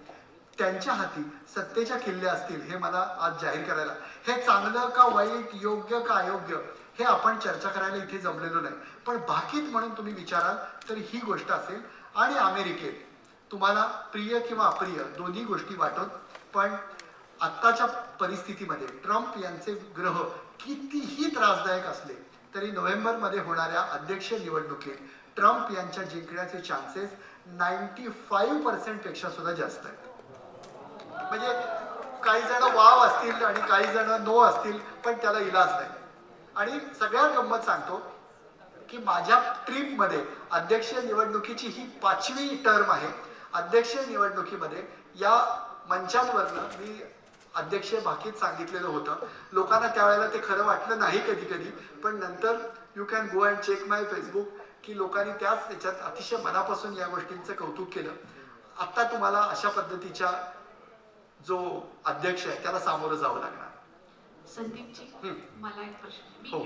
त्यांच्या हाती सत्तेच्या किल्ल्या असतील. हे मला आज जाहीर करायला, हे चांगलं का वाईट, योग्य का अयोग्य हे आपण चर्चा करायला इथे जमलेलो नाही, पण भाकीत म्हणून तुम्ही विचाराल तर ही गोष्ट असेल. आणि अमेरिकेत तुम्हाला प्रिय किंवा अप्रिय दोन्ही गोष्टी वाटत, पण आत्ताच्या परिस्थितीमध्ये ट्रम्प यांचे ग्रह कितीही त्रासदायक असले तरी नोव्हेंबरमध्ये होणाऱ्या अध्यक्षीय निवडणुकीत ट्रम्प यांच्या जिंकण्याचे चान्सेस 95% पेक्षा सुद्धा जास्त आहेत. म्हणजे काही जण वाव असतील आणि काही जण नो असतील, पण त्याला इलाज नाही. आणि सगळ्यात गंमत सांगतो की माझ्या ट्रीपमध्ये अध्यक्षीय निवडणुकीची ही 5वी टर्म आहे. अध्यक्षीय निवडणुकीमध्ये या मंचांवरनं मी अध्यक्षीय भाकीत सांगितलेलं होतं. लोकांना त्यावेळेला ते खरं वाटलं नाही कधी कधी, पण नंतर you can go and check my Facebook की लोकांनी त्याच त्याच्यात अतिशय मनापासून या गोष्टींचं कौतुक केलं. आता तुम्हाला अशा पद्धतीच्या जो अध्यक्ष आहे त्याला सामोरं जावं लागणार. संदीपजी, मला एक प्रश्न. हो,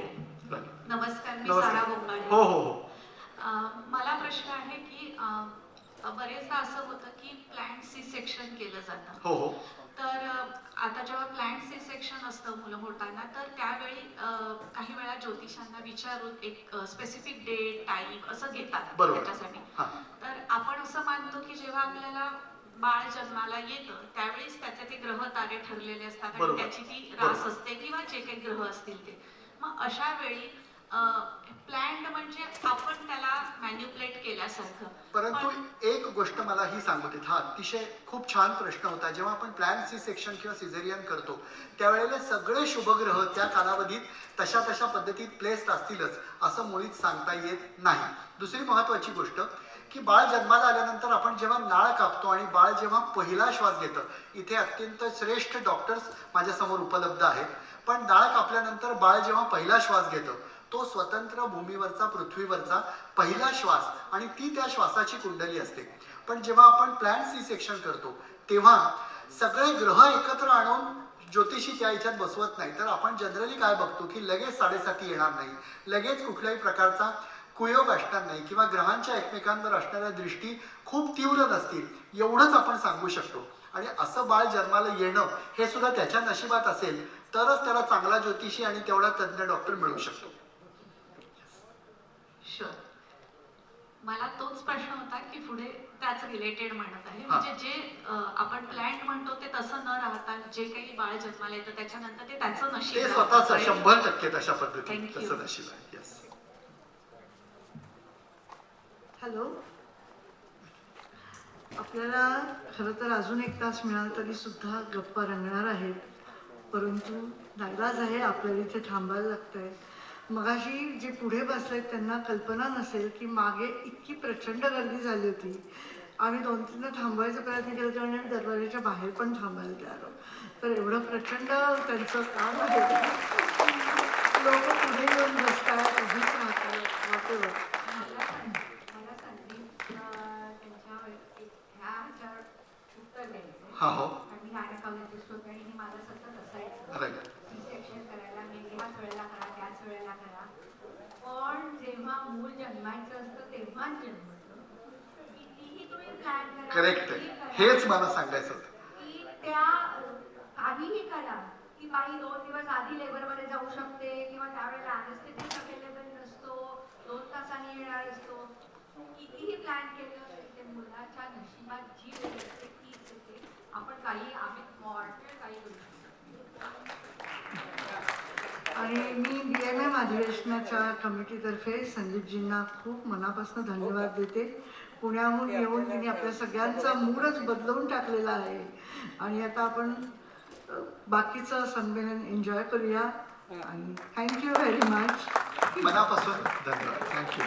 नमस्कार, मी नमस्कार. सारा बोंगाडे. हो हो हो. मला प्रश्न आहे की बरेचदा असं होतं की प्लॅन्ड सी सेक्शन केलं जातं. हो हो. तर आता जेव्हा प्लॅन्ड सी सेक्शन असतं मुलं होताना, तर त्यावेळी काही वेळा ज्योतिषांना विचारून एक स्पेसिफिक डेट टाईम असं घेतात बरोबर. त्याच्यासाठी. हा. तर आपण असं मानतो की जेव्हा आपल्याला बाळ जन्माला येतं त्यावेळेस त्याचे ते ग्रह तारे ठरलेले असतात आणि बरोबर. त्याची ती रास असते किंवा जे काही ग्रह असतील ते. मग अशा वेळी प्लॅन्ड म्हणजे आपण त्याला मॅन्युप्लेट केल्यासारखं. परंतु एक गोष्ट मला ही सांगू देत, हा अतिशय खूप छान प्रश्न होता. जेव्हा आपण प्लॅन सी सेक्शन किंवा सिझेरियन करतो त्यावेळेला सगळे शुभग्रह त्या कालावधीत तशा पद्धतीत प्लेस्ड असतीलच असं मुळीच सांगता येत नाही. दुसरी महत्वाची गोष्ट की बाळ जन्माला आल्यानंतर आपण जेव्हा नाळ कापतो आणि बाळ जेव्हा पहिला श्वास घेतं, इथे अत्यंत श्रेष्ठ डॉक्टर्स माझ्यासमोर उपलब्ध आहेत, पण नाळ कापल्यानंतर बाळ जेव्हा पहिला श्वास घेतं तो स्वतंत्र भूमीवरचा, पृथ्वीवरचा पहिला श्वास आणि ती त्या श्वासाची कुंडली असते. पण जेव्हा आपण प्लॅन सी सेक्शन करतो तेव्हा सगळे ग्रह एकत्र आणून ज्योतिषी त्या ह्याच्यात बसवत नाही. तर आपण जनरली काय बघतो की लगेच 7.5 येणार नाही, लगेच कुठल्याही प्रकारचा कुयोग असणार नाही किंवा ग्रहांच्या एकमेकांवर असणाऱ्या दृष्टी खूप तीव्र नसतील, एवढंच आपण सांगू शकतो. आणि असं बाळ जन्माला येणं हे सुद्धा त्याच्या नशिबात असेल तरच त्याला चांगला ज्योतिषी आणि तेवढा तज्ज्ञ डॉक्टर मिळू शकतो. शुअर. मला तोच प्रश्न होता की पुढे त्याच रिलेटेड म्हणत आहे, म्हणजे जे आपण प्लॅन्ड म्हणतो ते तसं न राहता जे काही बाळ जन्माला येतं त्याच्यानंतर ते त्याचं ते नशीब स्वतःच राहतं. 100% तशा पद्धतीने Thank you. तसं नशीब आहे. येस. हॅलो. आपल्याला खरं तर अजून 1 तास मिळाला तरी सुद्धा गप्पा रंगणार आहेत, परंतु नाईलाज आहे, आपल्याला इथे थांबायला लागतंय. मगाशी जे पुढे बसलेत त्यांना कल्पना नसेल की मागे इतकी प्रचंड गर्दी झाली होती. आम्ही 2-3दा थांबवायचा प्रयत्न केला होता आणि आम्ही दरवाजाच्या बाहेर पण थांबायला तयार आहोत. तर एवढं प्रचंड त्यांचं काम आहे. लोक पुढे येऊन बसतात, उभीच राहतात, वाटेवर. हा हो. आणि गायनकॉलॉजिस्ट होते आणि हे माझं सतत असायचं. राईट. C-section करायला मी ह्याच वेळेला करा त्याच वेळेला करा. पण जेव्हा मूल जन्मायचं असतं तेव्हाच जन्मतं. कितीही तुम्ही प्लॅन करा, करेक्ट कितीही आहे. करा, हेच मला सांगायचं होतं. की त्या काहीही करा की बाई 2 दिवस आधी लेबरमध्ये जाऊ शकते किंवा त्यावेळेला अनेस्थेटिस्ट अवेलेबल नसतो, 2 तासांनी येणार असतो. कितीही प्लॅन केलं तरी ते मुलाच्या नशिबात जी वेळ असते तीच येते. आपण काही आम्ही वाटेल काही करू शकतो. आणि मी BMM अधिवेशनाच्या कमिटीतर्फे संदीपजींना खूप मनापासून धन्यवाद देते. पुण्याहून येऊन त्यांनी आपल्या सगळ्यांचा मूडच बदलवून टाकलेला आहे. आणि आता आपण बाकीचं संमेलन एन्जॉय करूया. आणि थँक्यू व्हेरी मच. मनापासून धन्यवाद. थँक्यू.